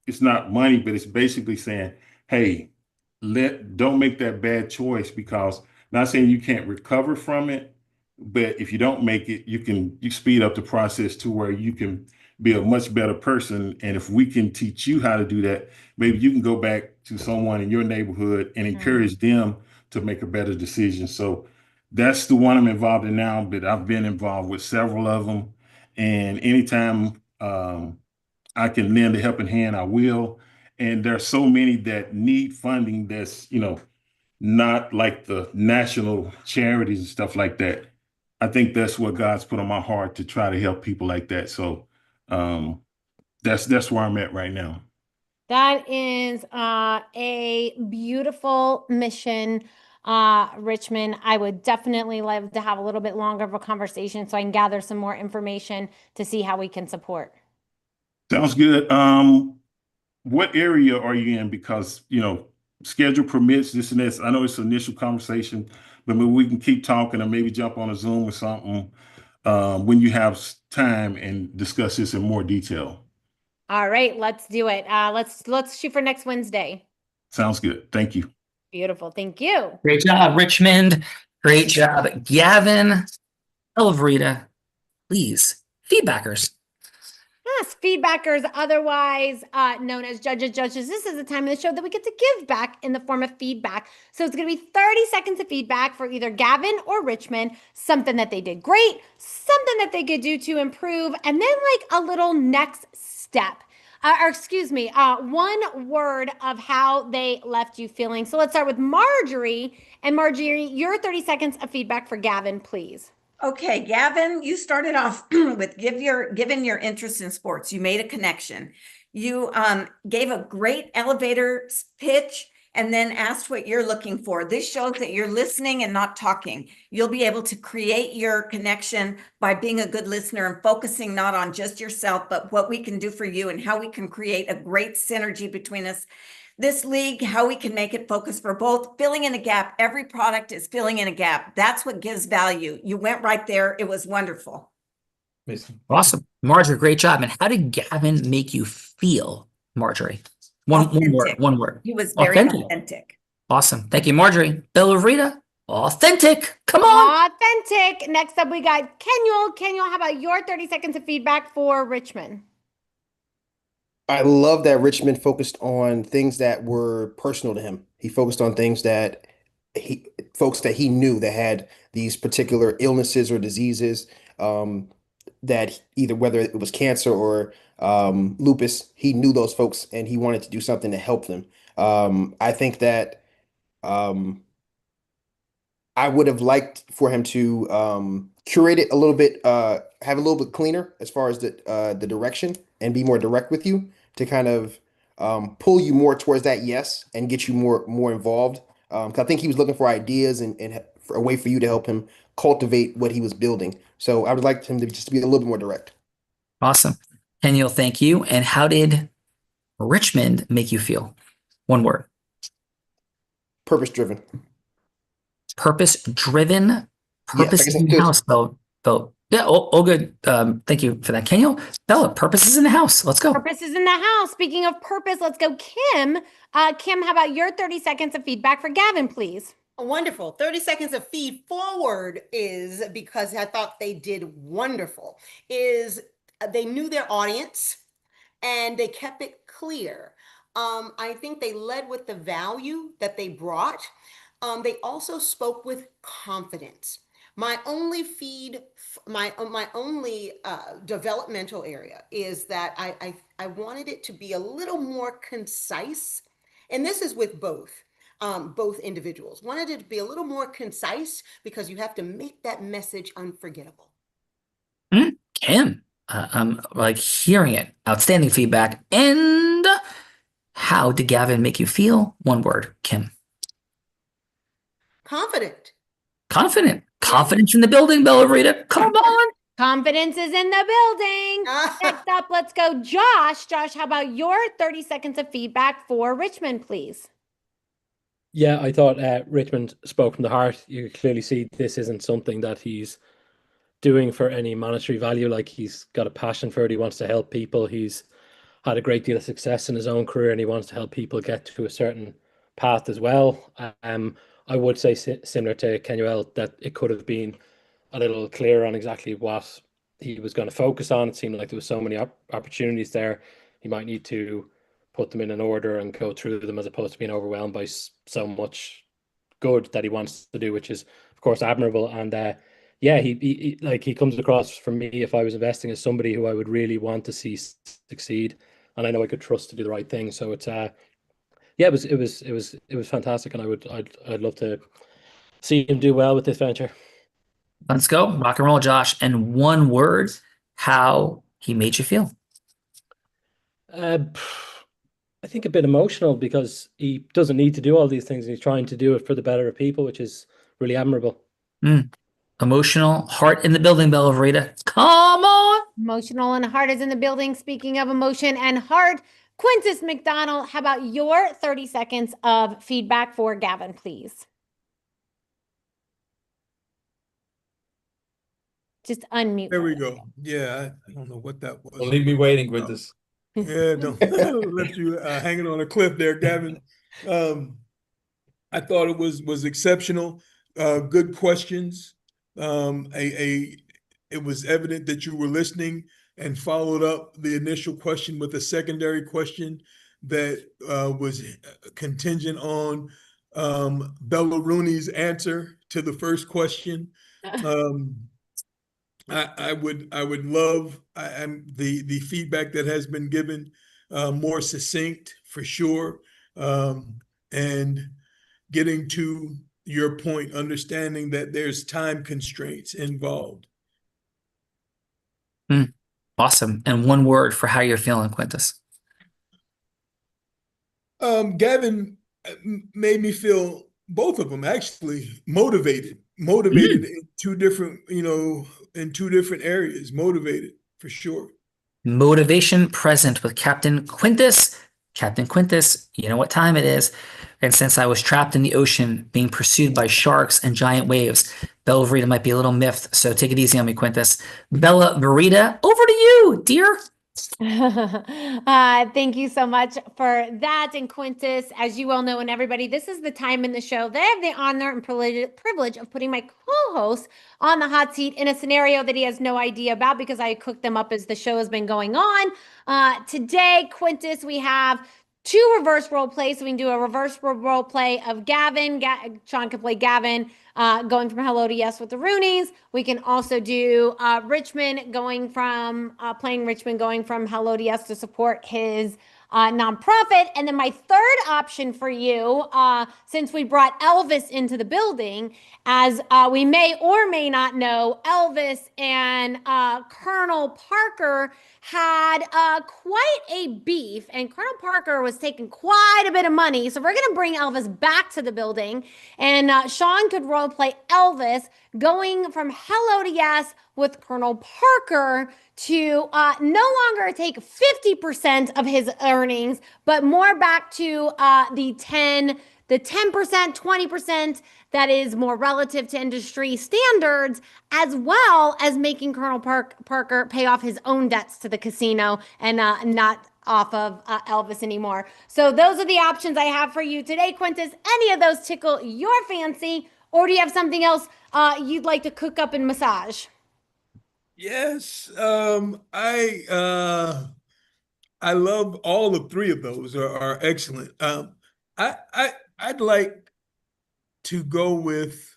it's not money, but it's basically saying, hey, don't make that bad choice, because not saying you can't recover from it, but if you don't make it, you speed up the process to where you can be a much better person. And if we can teach you how to do that, maybe you can go back to someone in your neighborhood and encourage them to make a better decision. So that's the one I'm involved in now, but I've been involved with several of them. And anytime I can lend a helping hand, I will. And there's so many that need funding that's, not like the national charities and stuff like that. I think that's what God's put on my heart, to try to help people like that. So that's where I'm at right now. That is a beautiful mission, Richmond. I would definitely love to have a little bit longer of a conversation so I can gather some more information to see how we can support. Sounds good. What area are you in? Because, schedule permits, this and this. I know it's an initial conversation, but maybe we can keep talking, or maybe jump on a Zoom or something when you have time and discuss this in more detail. All right, let's do it. Let's shoot for next Wednesday. Sounds good. Thank you. Beautiful. Thank you. Great job, Richmond. Great job, Gavin. Elvrita, please, feedbackers. Yes, feedbackers, otherwise known as judges. This is the time of the show that we get to give back in the form of feedback. So it's going to be 30 seconds of feedback for either Gavin or Richmond, something that they did great, something that they could do to improve, and then like a little next step. One word of how they left you feeling. So let's start with Marjorie. And Marjorie, your 30 seconds of feedback for Gavin, please. Okay, Gavin, you started off with given your interest in sports. You made a connection. You gave a great elevator pitch and then asked what you're looking for. This shows that you're listening and not talking. You'll be able to create your connection by being a good listener and focusing not on just yourself, but what we can do for you and how we can create a great synergy between us. This league, how we can make it focus for both, filling in a gap. Every product is filling in a gap. That's what gives value. You went right there. It was wonderful. Awesome. Marjorie, great job. And how did Gavin make you feel, Marjorie? One word. He was very authentic. Awesome. Thank you, Marjorie. Bellavita, authentic. Come on. Authentic. Next up, we got Kenuel. Kenuel, how about your 30 seconds of feedback for Richmond? I love that Richmond focused on things that were personal to him. He focused on things that folks that he knew that had these particular illnesses or diseases, that either whether it was cancer or lupus, he knew those folks and he wanted to do something to help them. I think that I would have liked for him to curate it a little bit, have a little bit cleaner as far as the direction, and be more direct with you to kind of pull you more towards that yes and get you more involved. 'Cause I think he was looking for ideas and a way for you to help him cultivate what he was building. So I would like him to just be a little bit more direct. Awesome. Kenuel, thank you. And how did Richmond make you feel? One word. Purpose driven. Purpose driven. Purpose Yes, I in guess the house, Bill. Yeah, all good. Thank you for that. Kenuel, Bella, purpose is in the house. Let's go. Purpose is in the house. Speaking of purpose, let's go, Kim. Kim, how about your 30 seconds of feedback for Gavin, please? Wonderful. 30 seconds of feed forward is, because I thought they did wonderful, is they knew their audience and they kept it clear. I think they led with the value that they brought. They also spoke with confidence. My only developmental area is that I wanted it to be a little more concise. And this is with both individuals. Wanted it to be a little more concise because you have to make that message unforgettable. Kim, I'm like hearing it. Outstanding feedback. And how did Gavin make you feel? One word, Kim. Confident. Confident. Confidence in the building, Bella Rita. Come on. Confidence is in the building. Next up, let's go, Josh. Josh, how about your 30 seconds of feedback for Richmond, please? Yeah, I thought Richmond spoke from the heart. You could clearly see this isn't something that he's doing for any monetary value. Like, he's got a passion for it. He wants to help people. He's had a great deal of success in his own career, and he wants to help people get to a certain path as well. I would say similar to Kenuel, that it could have been a little clearer on exactly what he was going to focus on. It seemed like there was so many opportunities there. He might need to put them in an order and go through them, as opposed to being overwhelmed by so much good that he wants to do, which is of course admirable. And yeah, he comes across, for me, if I was investing, as somebody who I would really want to see succeed, and I know I could trust to do the right thing. So it's yeah, it was fantastic, and I'd love to see him do well with this venture. Let's go. Rock and roll, Josh. And one word, how he made you feel. I think a bit emotional, because he doesn't need to do all these things, and he's trying to do it for the better of people, which is really admirable. Emotional, heart in the building, Bella Rita. Come on. Emotional and heart is in the building. Speaking of emotion and heart, Quintus McDonald, how about your 30 seconds of feedback for Gavin, please? Just unmute. There we go. Yeah, I don't know what that was. Don't leave me waiting, Quintus. Yeah, don't let you hanging on a cliff there, Gavin. I thought it was exceptional. Good questions. It was evident that you were listening and followed up the initial question with a secondary question that was contingent on Bella Rooney's answer to the first question. I would love the feedback that has been given, more succinct for sure, and getting to your point, understanding that there's time constraints involved. Awesome. And one word for how you're feeling, Quintus. Gavin made me feel, both of them actually, motivated in two different areas, motivated for sure. Motivation present with Captain Quintus. Captain Quintus, you know what time it is. And since I was trapped in the ocean being pursued by sharks and giant waves, Bella Verita might be a little miffed. So take it easy on me, Quintus. Bella Verita, over to you, dear. Thank you so much for that. And Quintus, as you all know, and everybody, this is the time in the show that I have the honor and privilege of putting my co-host on the hot seat in a scenario that he has no idea about, because I cooked them up as the show has been going on. Today, Quintus, we have two reverse role plays. So we can do a reverse role play of Gavin. Sean can play Gavin going from Hello to Yes with the Roonies. We can also do Richmond playing Richmond going from Hello to Yes to support his nonprofit. And then my third option for you, since we brought Elvis into the building, as we may or may not know, Elvis and Colonel Parker had quite a beef, and Colonel Parker was taking quite a bit of money. So we're going to bring Elvis back to the building, and Sean could role play Elvis going from hello to yes with Colonel Parker to no longer take 50% of his earnings, but more back to the 10%, 20% that is more relative to industry standards, as well as making Colonel Parker pay off his own debts to the casino and not off of Elvis anymore. So those are the options I have for you today, Quintus. Any of those tickle your fancy, or do you have something else you'd like to cook up and massage? Yes, I love all the three of those are excellent. I'd like to go with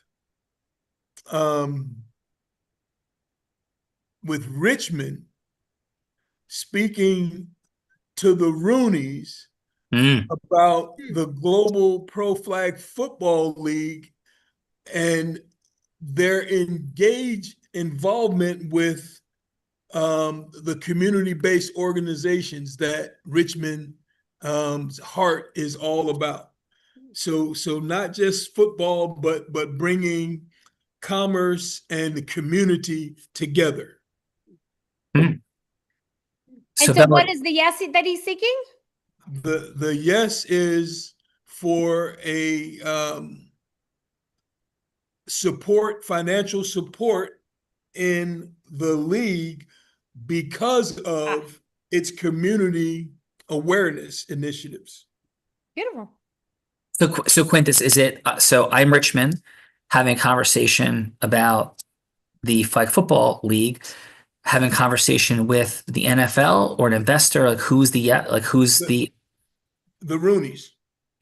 Richmond speaking to the Rooneys about the Global Pro Flag Football League and their involvement with the community-based organizations that Richmond's heart is all about. So not just football, but bringing commerce and the community together. And so what is the yes that he's seeking? The yes is for a financial support in the league because of its community awareness initiatives. Beautiful. So Quintus, is it, so I'm Richmond having a conversation about the Flag Football League, having a conversation with the NFL or an investor, like who's the Rooneys.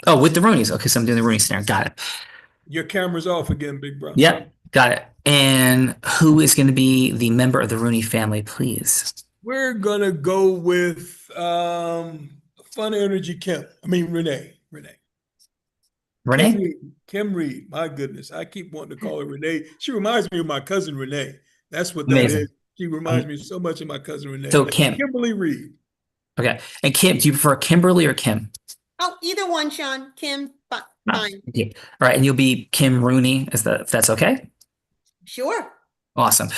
Oh, with the Rooneys. Okay, so I'm doing the Rooneys there. Got it. Your camera's off again, big bro. Yep, got it. And who is going to be the member of the Rooney family, please? We're gonna go with Fun Energy Renee. Renee? Kim Reed. My goodness, I keep wanting to call her Renee. She reminds me of my cousin Renee. That's what that Amazing. is. She reminds me so much of my cousin Renee. So Kim. Kimberly Reed. Okay. And Kim, do you prefer Kimberly or Kim? Oh, either one, Sean. Kim, fine. Yeah. All right. And you'll be Kim Rooney, if that's okay? Sure. Awesome.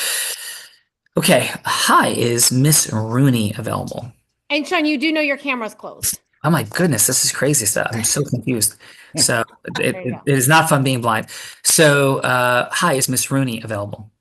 Okay. Hi, is Miss Rooney available? And Sean, you do know your camera's closed. Oh my goodness, this is crazy stuff. I'm so confused. So it is not fun being blind. So hi, is Miss Rooney available?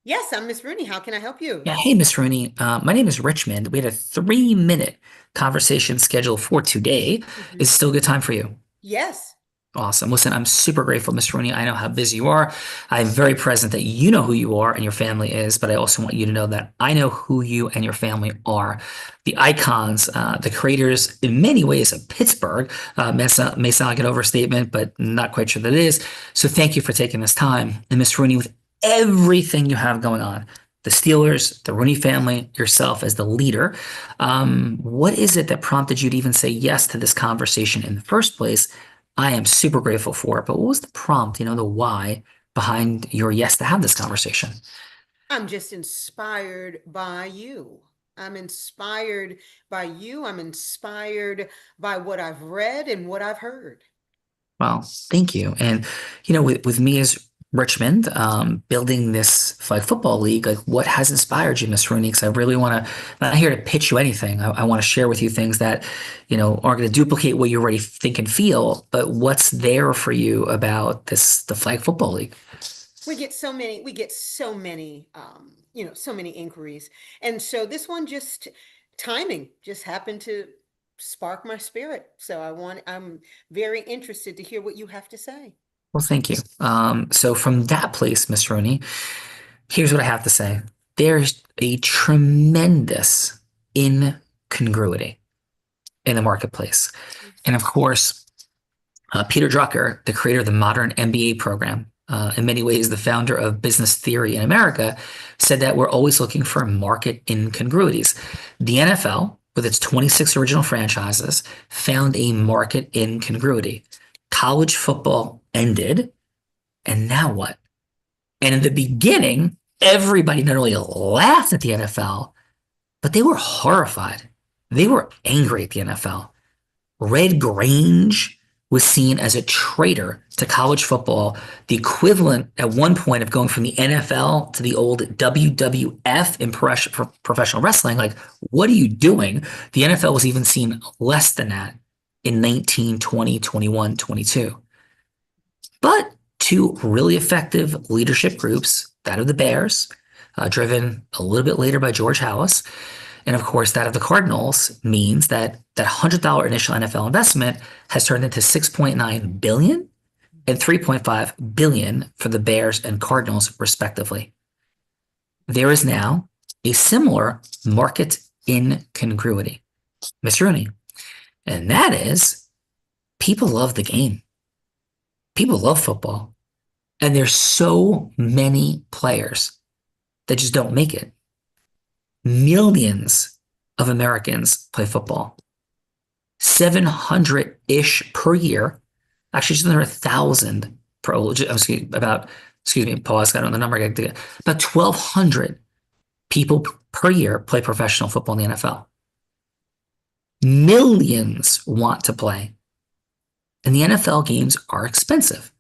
Yes, I'm Miss Rooney. How can I help you? Yeah, hey, Miss Rooney. My name is Richmond. We had a 3-minute conversation scheduled for today. Is it still a good time for you? Yes. Awesome. Listen, I'm super grateful, Miss Rooney. I know how busy you are. I'm very present that you know who you are and your family is, but I also want you to know that I know who you and your family are. The icons, the creators, in many ways, of Pittsburgh. May sound like an overstatement, but not quite sure that it is. So thank you for taking this time. And Miss Rooney, with everything you have going on, the Steelers, the Rooney family, yourself as the leader, what is it that prompted you to even say yes to this conversation in the first place? I am super grateful for it, but what was the prompt, the why behind your yes to have this conversation? I'm just inspired by you. I'm inspired by you. I'm inspired by what I've read and what I've heard. Well, Thank you. And, with me as Richmond, building this Flag Football League, like what has inspired you, Miss Rooney? Because I really want to, I'm not here to pitch you anything. I want to share with you things that, aren't going to duplicate what you already think and feel, but what's there for you about the Flag Football League? We get so many, so many inquiries. And so this one timing just happened to spark my spirit. So I'm very interested to hear what you have to say. Well, thank you. So from that place, Miss Rooney, here's what I have to say. There's a tremendous incongruity in the marketplace. And of course, Peter Drucker, the creator of the modern MBA program, in many ways the founder of business theory in America, said that we're always looking for market incongruities. The NFL with its 26 original franchises, found a market incongruity. College football ended, and now what? And in the beginning, everybody not only laughed at the NFL, but they were horrified. They were angry at the NFL. Red Grange was seen as a traitor to college football, the equivalent at one point of going from the NFL to the old WWF in professional wrestling. Like, what are you doing? The NFL was even seen less than that in 19, 20, 21, 22. But two really effective leadership groups, that of the Bears, driven a little bit later by George Halas, and of course, that of the Cardinals, means that that $100 initial NFL investment has turned into $6.9 billion and $3.5 billion for the Bears and Cardinals, respectively. There is now a similar market incongruity, Miss Rooney, and that is people love the game. People love football, and there's so many players that just don't make it. Millions of Americans play football. 700-ish per year. Actually, just under 1,000 per, excuse me, pause, I don't know the number. About 1,200 people per year play professional football in the NFL. Millions want to play. And the NFL games are expensive.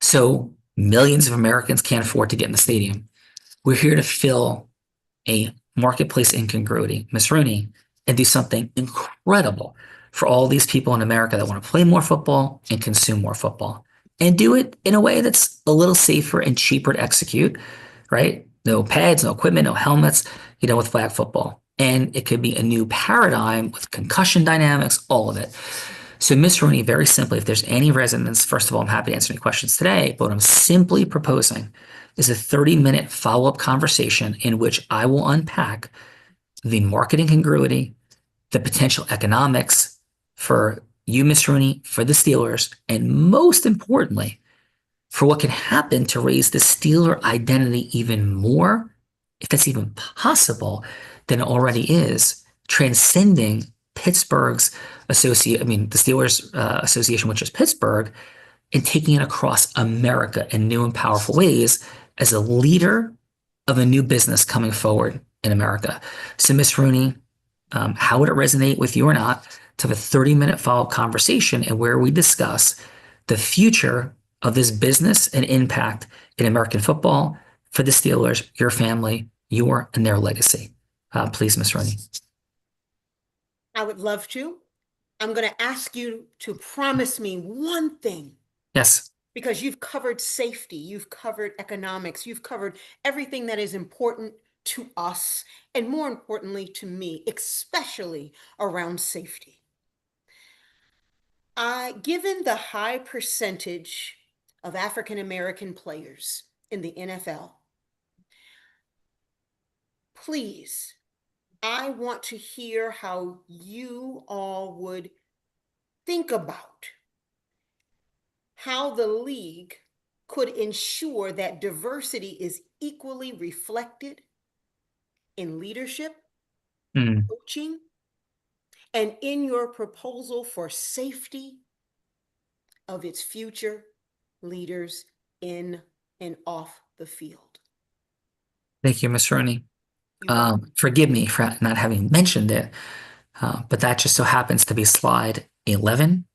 So millions of Americans can't afford to get in the stadium. We're here to fill a marketplace incongruity, Miss Rooney, and do something incredible for all these people in America that want to play more football and consume more football, and do it in a way that's a little safer and cheaper to execute, right? No pads, no equipment, no helmets, with flag football. And it could be a new paradigm with concussion dynamics, all of it. So Miss Rooney, very simply, if there's any resonance, first of all, I'm happy to answer any questions today, but what I'm simply proposing is a 30-minute follow-up conversation in which I will unpack the marketing congruity, the potential economics for you, Miss Rooney, for the Steelers, and most importantly, for what can happen to raise the Steeler identity even more, if that's even possible, than it already is, transcending Pittsburgh's the Steelers association with just Pittsburgh, and taking it across America in new and powerful ways as a leader of a new business coming forward in America. So Miss Rooney, how would it resonate with you or not to have a 30-minute follow-up conversation and where we discuss the future of this business and impact in American football for the Steelers, your family, your and their legacy? Please, Miss Rooney. I would love to. I'm going to ask you to promise me one thing. Yes. Because you've covered safety, you've covered economics, you've covered everything that is important to us, and more importantly to me, especially around safety. Given the high percentage of African American players in the NFL, please, I want to hear how you all would think about how the league could ensure that diversity is equally reflected in leadership, coaching, and in your proposal for safety of its future leaders in and off the field. Thank you, Ms. Rooney. Forgive me for not having mentioned it, but that just so happens to be slide 11,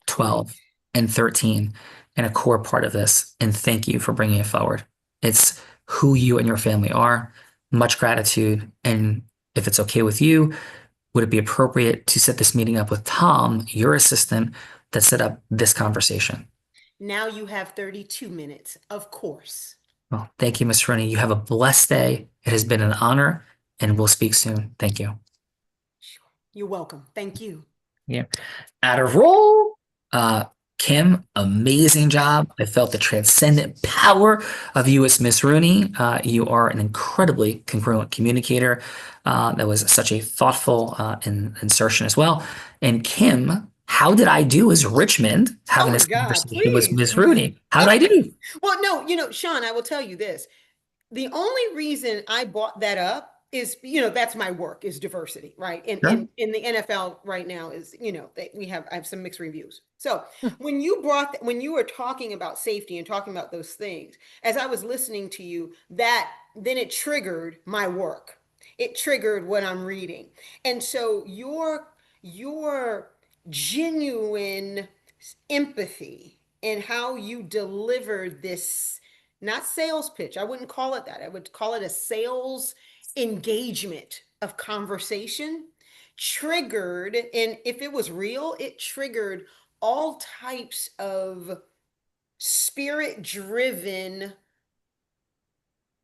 12, and 13, and a core part of this. And thank you for bringing it forward. It's who you and your family are. Much gratitude. And if it's okay with you, would it be appropriate to set this meeting up with Tom, your assistant, that set up this conversation? Now you have 32 minutes, of course. Well, thank you, Ms. Rooney. You have a blessed day. It has been an honor, and we'll speak soon. Thank you. You're welcome. Thank you. Yeah. Out of roll. Kim, amazing job. I felt the transcendent power of you as Miss Rooney. You are an incredibly congruent communicator. That was such a thoughtful insertion as well. And Kim, how did I do as Richmond having this conversation with Miss Rooney? How did I do? Well, no, Sean, I will tell you this. The only reason I brought that up is, that's my work, is diversity, right? And Sure. in the NFL right now is, I have some mixed reviews. So when you were talking about safety and talking about those things, as I was listening to you, then it triggered my work. It triggered what I'm reading. And so your genuine empathy and how you deliver this, not sales pitch, I wouldn't call it that. I would call it a sales engagement of conversation, triggered, and if it was real, it triggered all types of spirit-driven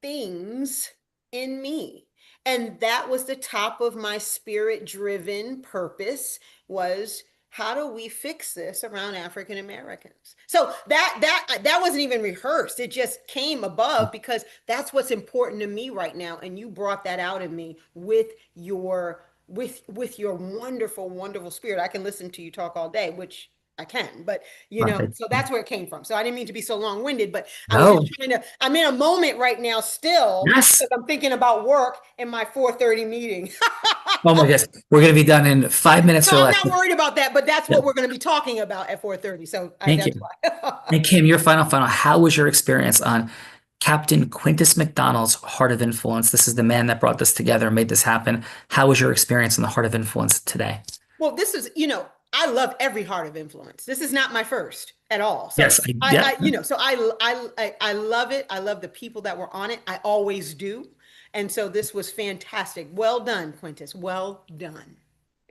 things in me. And that was the top of my spirit-driven purpose, was how do we fix this around African Americans? So that wasn't even rehearsed. It just came above, because that's what's important to me right now. And you brought that out in me with your wonderful, wonderful spirit. I can listen to you talk all day, which I can, but so that's where it came from. So I didn't mean to be so long-winded, but I'm in a moment right now still, Yes. because I'm thinking about work in my 4:30 meeting. Oh my goodness. We're going to be done in 5 minutes So or I'm less. not worried about that, but that's what we're going to be talking about at 4:30. So Thank that's you. why. And Kim, your final, how was your experience on Captain Quintus McDonald's Heart of Influence? This is the man that brought this together and made this happen. How was your experience in the Heart of Influence today? Well, this is, I love every Heart of Influence. This is not my first at all. So Yes, I love it. I love the people that were on it. I always do. And so this was fantastic. Well done, Quintus. Well done.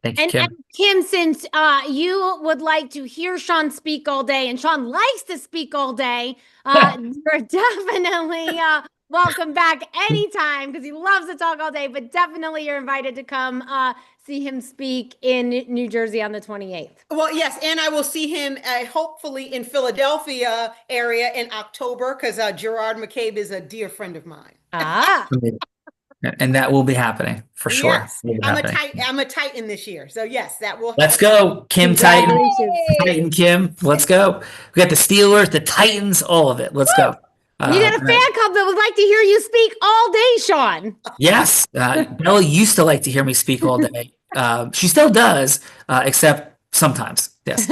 Thank you, And, Kim. and Kim, since you would like to hear Sean speak all day, and Sean likes to speak all day, you're definitely welcome back anytime, because he loves to talk all day. But definitely, you're invited to come see him speak in New Jersey on the 28th. Well, yes, and I will see him hopefully in Philadelphia area in October, because Gerard McCabe is a dear friend of mine. Ah. And that will be happening for sure. Yes, Will be happening. I'm a Titan this year, so yes, that will. Let's go, Kim Titan. Congratulations. Titan Kim. Let's go. We got the Steelers, the Titans, all of it. Let's go. You got a fan club that would like to hear you speak all day, Sean. Yes. Bella used to like to hear me speak all day. She still does, except sometimes. Yes.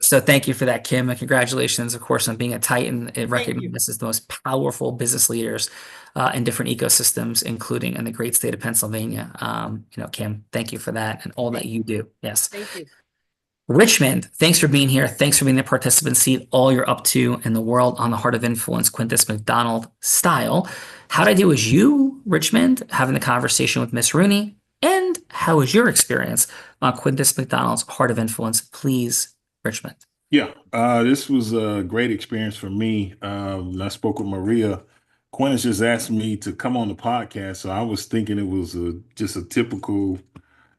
So thank you for that, Kim, and congratulations, of course, on being a Titan. It recognizes the most powerful business leaders in different ecosystems, including in the great state of Pennsylvania. Kim, thank you for that and all that you do. Yes. Thank you. Richmond, thanks for being here. Thanks for being the participant seat, all you're up to in the world on the Heart of Influence, Quintus McDonald style. How'd I do as you, Richmond, having the conversation with Miss Rooney? And how was your experience on Quintus McDonald's Heart of Influence? Please, Richmond. Yeah, this was a great experience for me. I spoke with Maria. Quintus just asked me to come on the podcast, so I was thinking it was just a typical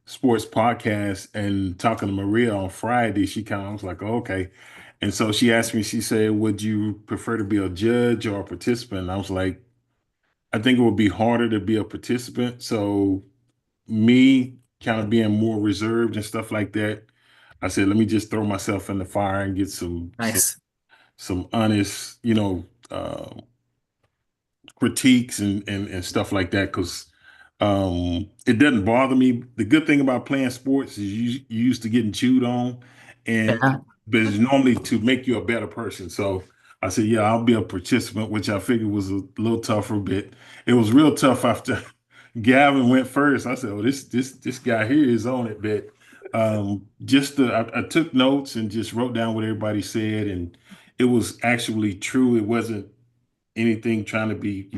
sports podcast. And talking to Maria on Friday, I was like, oh, okay. And so she asked me, she said, would you prefer to be a judge or a participant? And I was like, I think it would be harder to be a participant. So me kind of being more reserved and stuff like that, I said, let me just throw myself in the fire and get some honest, critiques and stuff like that. Cause it doesn't bother me. The good thing about playing sports is you used to getting chewed on, but it's normally to make you a better person. So I said, yeah, I'll be a participant, which I figured was a little tougher, but it was real tough after Gavin went first. I said, oh, this guy here is on it. But I took notes and just wrote down what everybody said, and it was actually true. It wasn't anything trying to be,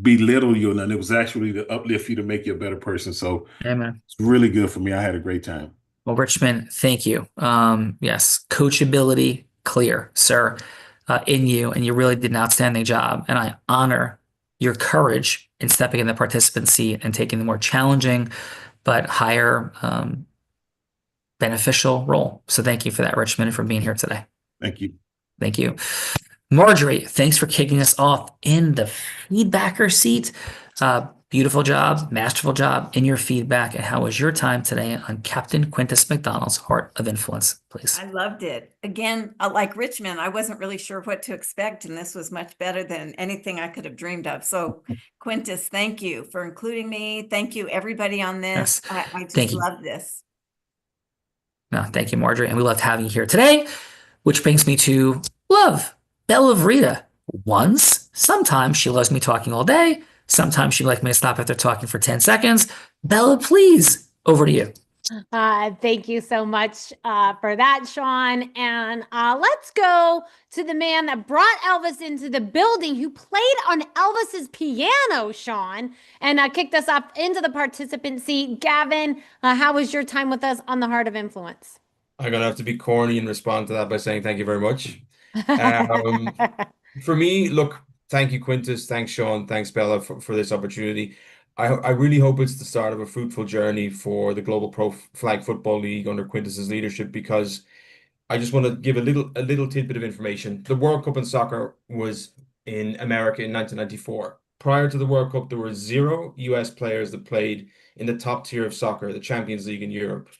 belittle you or nothing. It was actually to uplift you, to make you a better person. So it's really good for me. I had a great time. Well, Richmond, thank you. Yes, coachability, clear, sir, in you, and you really did an outstanding job. And I honor your courage in stepping in the participant seat and taking the more challenging but higher beneficial role. So thank you for that, Richmond, and for being here today. Thank you. Thank you. Marjorie, thanks for kicking us off in the feedbacker seat. Beautiful job, masterful job. In your feedback, and how was your time today on Captain Quintus McDonald's Heart of Influence, please? I loved it. Again, like Richmond, I wasn't really sure what to expect, and this was much better than anything I could have dreamed of. So, Quintus, thank you for including me. Thank you, everybody on this. Yes. I just Thank you. love this. No, thank you, Marjorie. And we loved having you here today, which brings me to love. Bella Vrita. Once, sometimes she loves me talking all day. Sometimes she'd like me to stop after talking for 10 seconds. Bella, please, over to you. Thank you so much for that, Sean. And let's go to the man that brought Elvis into the building, who played on Elvis's piano, Sean, and kicked us off into the participant seat. Gavin, how was your time with us on the Heart of Influence? I'm gonna have to be corny and respond to that by saying thank you very much. For me, look, thank you, Quintus. Thanks, Sean. Thanks, Bella, for this opportunity. I really hope it's the start of a fruitful journey for the Global Pro Flag Football League under Quintus's leadership, because I just want to give a little tidbit of information. The World Cup in soccer was in America in 1994. Prior to the World Cup, there were 0 US players that played in the top tier of soccer, the Champions League in Europe.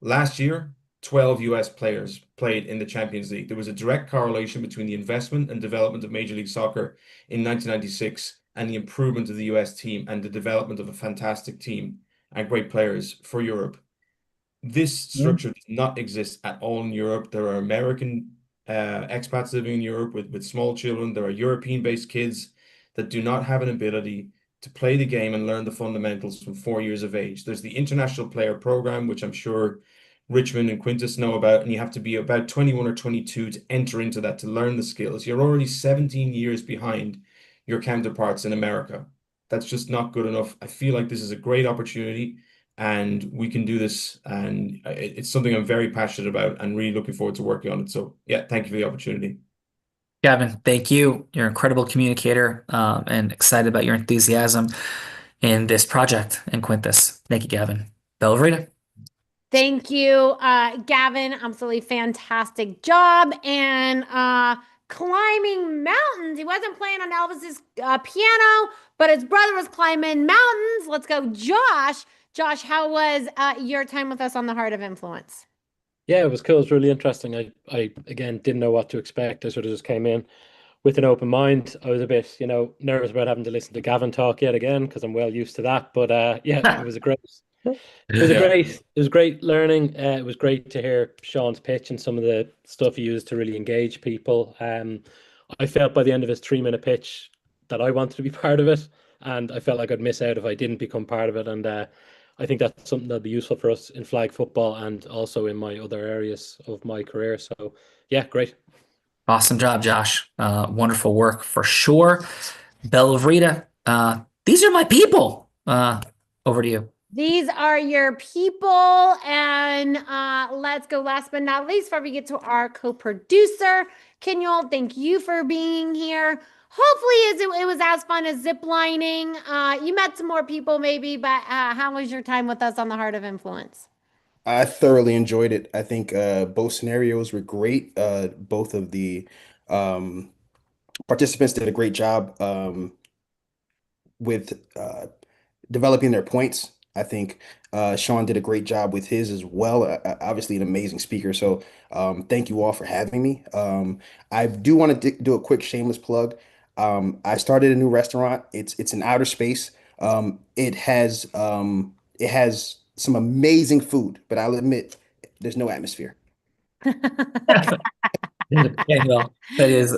Last year, 12 US players played in the Champions League. There was a direct correlation between the investment and development of Major League Soccer in 1996 and the improvement of the US team and the development of a fantastic team and great players for Europe. This structure does not exist at all in Europe. There are American expats living in Europe with small children. There are European-based kids that do not have an ability to play the game and learn the fundamentals from 4 years of age. There's the International Player Program, which I'm sure Richmond and Quintus know about, and you have to be about 21 or 22 to enter into that, to learn the skills. You're already 17 years behind your counterparts in America. That's just not good enough. I feel like this is a great opportunity and we can do this, and it's something I'm very passionate about and really looking forward to working on it. So yeah, thank you for the opportunity. Gavin, thank you. You're an incredible communicator, and excited about your enthusiasm in this project. And Quintus, thank you, Gavin. Bella Vrita. Thank you, Gavin. Absolutely fantastic job. And climbing mountains. He wasn't playing on Elvis's piano, but his brother was climbing mountains. Let's go, Josh. Josh, how was your time with us on the Heart of Influence? Yeah, it was cool. It was really interesting. I again didn't know what to expect. I sort of just came in with an open mind. I was a bit, nervous about having to listen to Gavin talk yet again, because I'm well used to that. But yeah, it was great learning. It was great to hear Sean's pitch and some of the stuff he used to really engage people. I felt by the end of his 3-minute pitch that I wanted to be part of it, and I felt like I'd miss out if I didn't become part of it. And I think that's something that'll be useful for us in flag football and also in my other areas of my career. So yeah, great. Awesome job, Josh. Wonderful work for sure. Bella Vrita, these are my people. Over to you. These are your people. And let's go last but not least, before we get to our co-producer, Kenyol, thank you for being here. Hopefully it was as fun as ziplining. You met some more people maybe, but how was your time with us on the Heart of Influence? I thoroughly enjoyed it. I think both scenarios were great. Both of the participants did a great job with developing their points. I think Sean did a great job with his as well. Obviously an amazing speaker. So thank you all for having me. I do want to do a quick shameless plug. I started a new restaurant. It's in outer space. It has some amazing food, but I'll admit there's no atmosphere. That is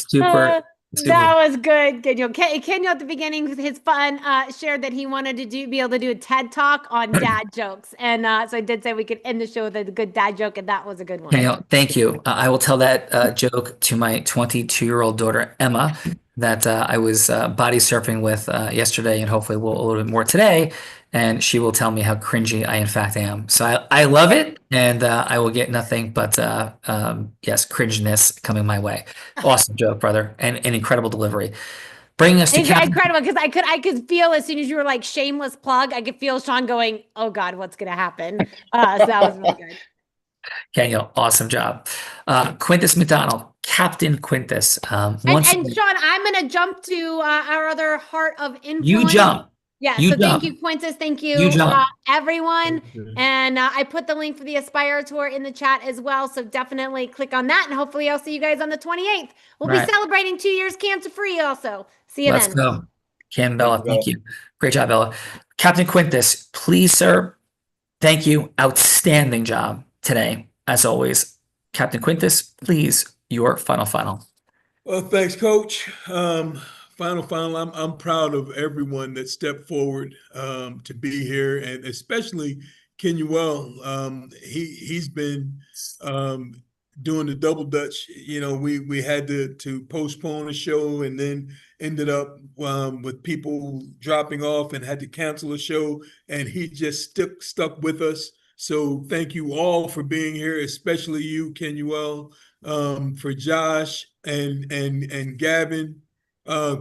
super. That was good, Kenyol. Kenyol at the beginning, his fun, shared that he wanted to be able to do a TED Talk on dad jokes. And so I did say we could end the show with a good dad joke, and that was a good one. Kenyol, thank you. I will tell that joke to my 22-year-old daughter, Emma, that I was body surfing with yesterday, and hopefully we'll a little bit more today. And she will tell me how cringy I in fact am. So I love it, and I will get nothing but yes, cringiness coming my way. Awesome joke, brother, and an incredible delivery. Bringing us to incredible, because I could feel as soon as you were like shameless plug, I could feel Sean going, "Oh God, what's gonna happen?" So that was really good. Kenyol, awesome job. Quintus McDonald, Captain Quintus. And Sean, I'm gonna jump to our other Heart of Influence. You jump. Yeah, You so thank jump. you, Quintus. Thank You you, jump. everyone. And I put the link for the Aspire Tour in the chat as well. So definitely click on that. And hopefully I'll see you guys on the 28th. We'll Right. be celebrating 2 years cancer free also. See you Let's then. go. Ken, Bella, thank you. Great job, Bella. Captain Quintus, please, sir. Thank you. Outstanding job today, as always. Captain Quintus, please, your final. Well, thanks, Coach. Final. I'm proud of everyone that stepped forward to be here, and especially Kenuel. He's been doing the double dutch. You know, we had to postpone a show, and then ended up with people dropping off and had to cancel a show, and he just stuck with us. So thank you all for being here, especially you, Kenuel, for Josh and Gavin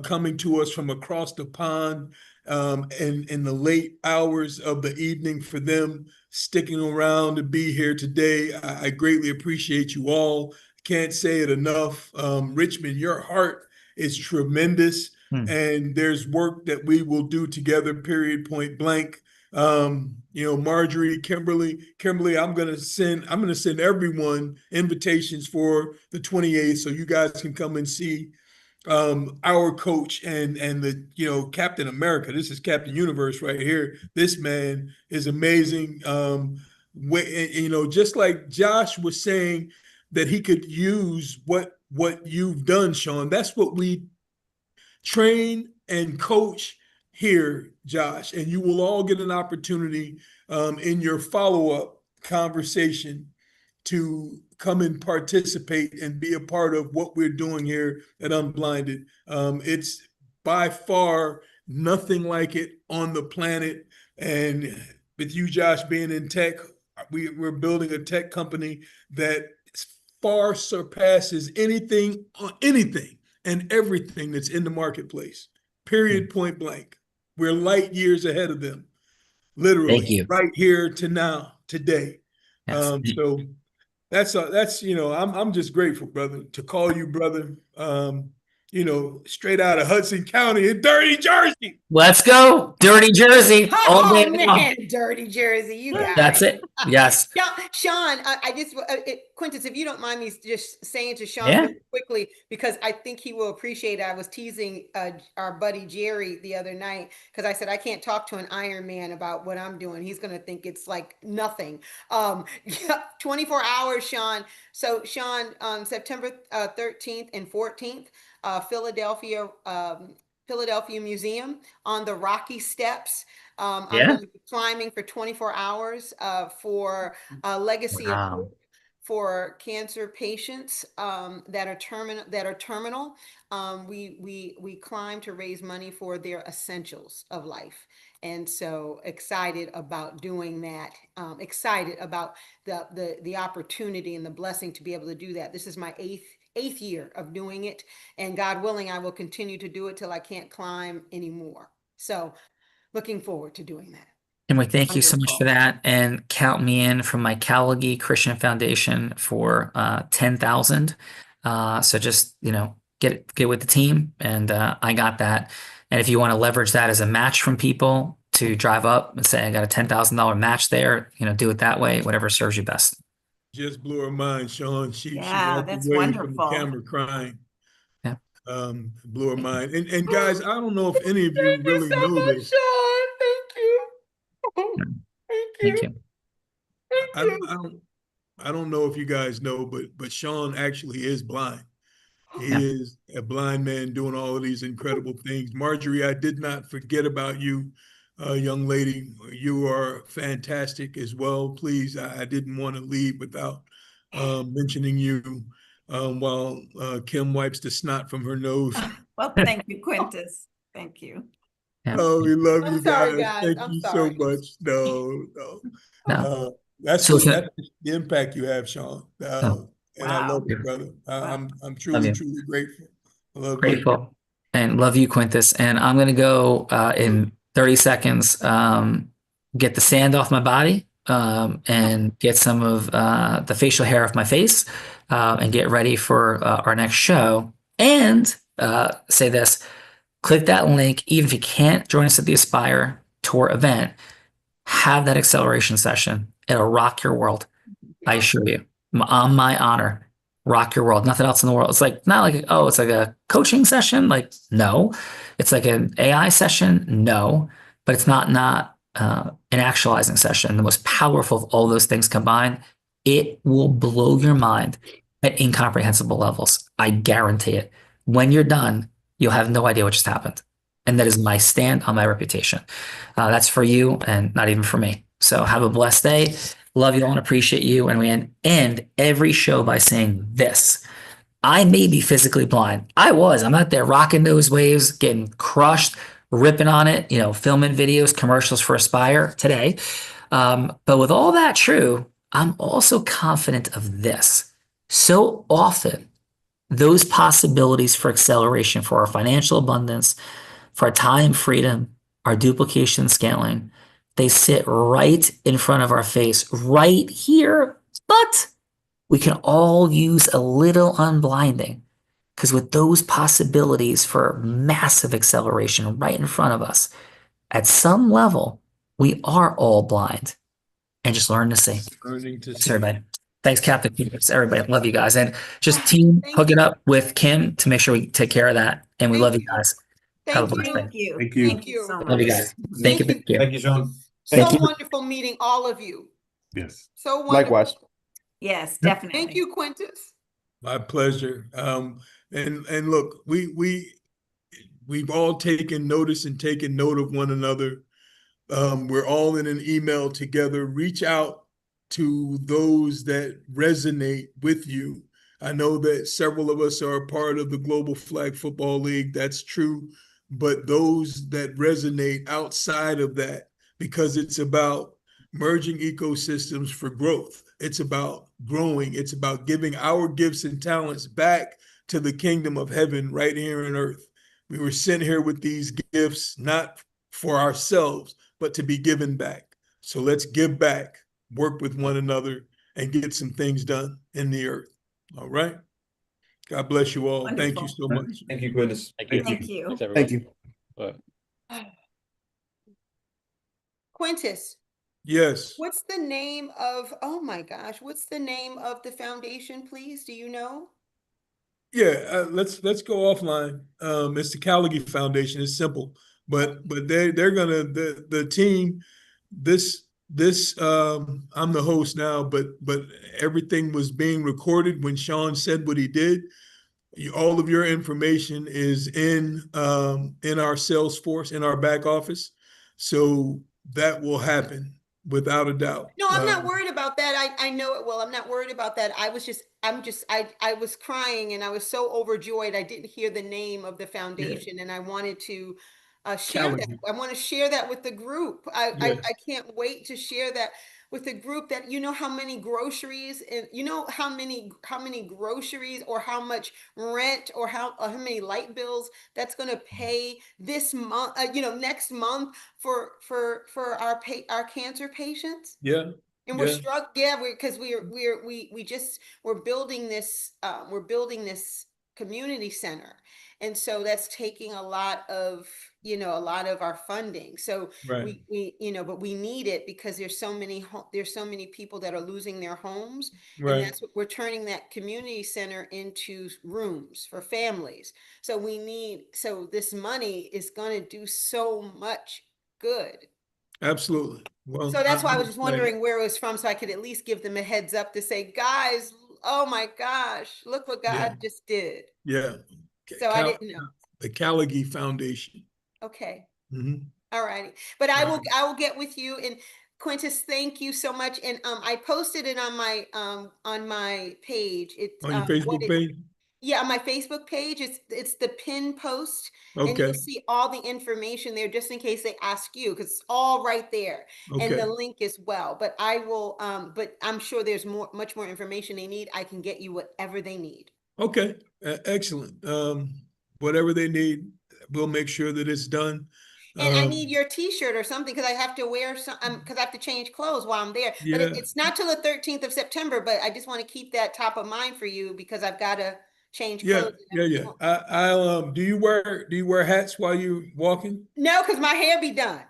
coming to us from across the pond in the late hours of the evening, for them sticking around to be here today. I greatly appreciate you all. Can't say it enough. Richmond, your heart is tremendous, and there's work that we will do together, period, point blank. Marjorie, Kimberly, I'm gonna send everyone invitations for the 28th, so you guys can come and see our coach and the Captain America. This is Captain Universe right here. This man is amazing. Just like Josh was saying that he could use what you've done, Sean. That's what we train and coach here, Josh, and you will all get an opportunity in your follow-up conversation to come and participate and be a part of what we're doing here at Unblinded. It's by far nothing like it on the planet. And with you, Josh, being in tech, we're building a tech company that far surpasses anything and everything that's in the marketplace, period, point blank. We're light years ahead of them, literally, right here to now, today. Yes. So that's I'm just grateful, brother, to call you brother. Straight out of Hudson County in Dirty Jersey. Let's go, Dirty Jersey. All day long. Dirty Jersey, you got That's it. Yes. Sean, I just Quintus, if you don't mind me just saying to Sean Yeah. quickly, because I think he will appreciate it. I was teasing our buddy Jerry the other night, because I said I can't talk to an Iron Man about what I'm doing. He's going to think it's like nothing. 24 hours, Sean. So Sean, September 13th and 14th. Philadelphia Museum on the Rocky Steps. I'm going to be climbing for 24 hours for Legacy of Hope for cancer patients that are terminal. We climb to raise money for their essentials of life. And so excited about doing that. Excited about the opportunity and the blessing to be able to do that. This is my eighth year of doing it, and God willing, I will continue to do it till I can't climb anymore. So looking forward to doing that. And we thank you so much for that, and count me in from my Callagee Christian Foundation for 10,000. So just get with the team, and I got that. And if you want to leverage that as a match from people to drive up and say I got a $10,000 match there, do it that way. Whatever serves you best. Just blew her mind, Sean. She walked that's away wonderful. from the camera crying. Yeah. Blew her mind. And guys, I don't know if any of you really know this. Sean, thank you. I don't know if you guys know, but Sean actually is blind. He is a blind man doing all of these incredible things. Marjorie, I did not forget about you, young lady. You are fantastic as well. Please, I didn't want to leave without mentioning you while Kim wipes the snot from her nose. Well, thank you, Quintus. Thank you. Yeah. Oh, we love you sorry, guys. guys. Thank you so much. No. That's the impact you have, Sean. And I love you, brother. I'm truly grateful. I love Grateful. you. And love you, Quintus. And I'm going to go in 30 seconds, get the sand off my body and get some of the facial hair off my face and get ready for our next show. And say this, click that link. Even if you can't join us at the Aspire Tour event, have that acceleration session. It'll rock your world. I assure you, on my honor, rock your world. Nothing else in the world. It's like, not like, oh, it's like a coaching session. Like, no, it's like an AI session. No, but it's not an actualizing session. The most powerful of all those things combined, it will blow your mind at incomprehensible levels. I guarantee it. When you're done, you'll have no idea what just happened. And that is my stand on my reputation. That's for you and not even for me. So have a blessed day. Love you all and appreciate you. And we end every show by saying this. I may be physically blind. I'm out there rocking those waves, getting crushed, ripping on it, filming videos, commercials for Aspire today. But with all that true, I'm also confident of this. So often, those possibilities for acceleration, for our financial abundance, for our time freedom, our duplication scaling, they sit right in front of our face, right here. But we can all use a little unblinding, because with those possibilities for massive acceleration right in front of us, at some level, we are all blind and just learn to see. Thanks, everybody. Thanks, Captain. Everybody, love you guys. And just team hook it up with Kim to make sure we take care of that. And we love you guys. Have a blessed day. Thank you. Thank you. Thank you so much. Love you guys. Thank you. Thank you, Sean. So wonderful meeting all of you. Yes. So wonderful. Likewise. Yes, definitely. Thank you, Quintus. My pleasure. And look, we've all taken notice and taken note of one another. We're all in an email together. Reach out to those that resonate with you. I know that several of us are a part of the Global Flag Football League. That's true. But those that resonate outside of that, because it's about merging ecosystems for growth. It's about growing. It's about giving our gifts and talents back to the kingdom of heaven right here on earth. We were sent here with these gifts, not for ourselves, but to be given back. So let's give back, work with one another, and get some things done in the earth. All right. God bless you all. Wonderful. Thank you so much. Thank you, Quintus. Thank you. Thank you. Quintus, Yes. what's the name of, oh my gosh, what's the name of the foundation, please? Do you know? Yeah, let's go offline. It's the Callaghy Foundation. It's simple, but they're gonna the team. I'm the host now, but everything was being recorded when Sean said what he did. All of your information is in our Salesforce, in our back office, so that will happen without a doubt. No, I'm not worried about that. I know it will. I'm not worried about that. I was crying and I was so overjoyed. I didn't hear the name of the foundation, and I wanted to share that. I want to share that with the group. I can't wait to share that with the group, that how many groceries, and how many groceries, or how much rent, or how many light bills that's going to pay this month, next month for our cancer patients. Yeah. And we're struck, because we're building this community center, and so that's taking a lot of our funding. So Right. but we need it because there's so many people that are losing their homes, Right. and that's what we're turning that community center into rooms for families. So so this money is going to do so much good. Absolutely. Well, So that's why I was I'm just excited. wondering where it was from, so I could at least give them a heads up to say, guys, oh my gosh, look what God just did. Yeah. So I didn't know. The Callaghy Foundation. Okay. Mhm. All righty. But I will get with you. And Quintus, thank you so much. And I posted it on my page. It's On your Facebook page? Yeah, on my Facebook page. It's the pin post. And Okay. you'll see all the information there, just in case they ask you, because it's all right there. And Okay. the link as well. But I will but I'm sure there's much more information they need. I can get you whatever they need. Okay. Excellent. Whatever they need, we'll make sure that it's done. And I need your T-shirt or something, because I have to wear some, because I have to change clothes while I'm there. But Yeah. it's not till the 13th of September. But I just want to keep that top of mind for you, because I've got to change Yeah, clothes. yeah. I'll do you wear hats while you're walking? No, because my hair be done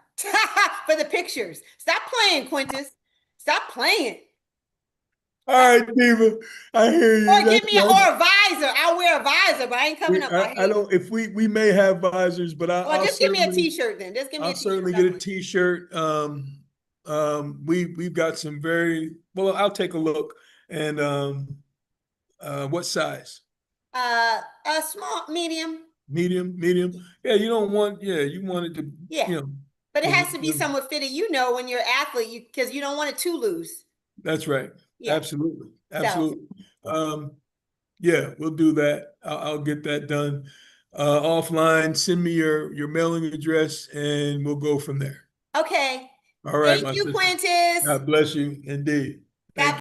for the pictures. Stop playing, Quintus. Stop playing. All right, Diva. I hear you. Or give me or a visor. I'll wear a visor, but I ain't covering up my hair. I don't. If we may have visors, but I'll just give me a t-shirt then. Just give me a I'll t-shirt. certainly get a t-shirt. We've got some very well. I'll take a look. And what size? A small, medium. Medium. Yeah, you don't want. Yeah, you want it to. Yeah. You know, but it has to be somewhat fitted. You know, when you're an athlete, because you don't want it too loose. That's right. Yeah. Absolutely. Yeah, we'll do that. I'll get that done. Offline, send me your mailing address and we'll go from there. Okay. All right. Thank you, Quintus. God bless you. Indeed.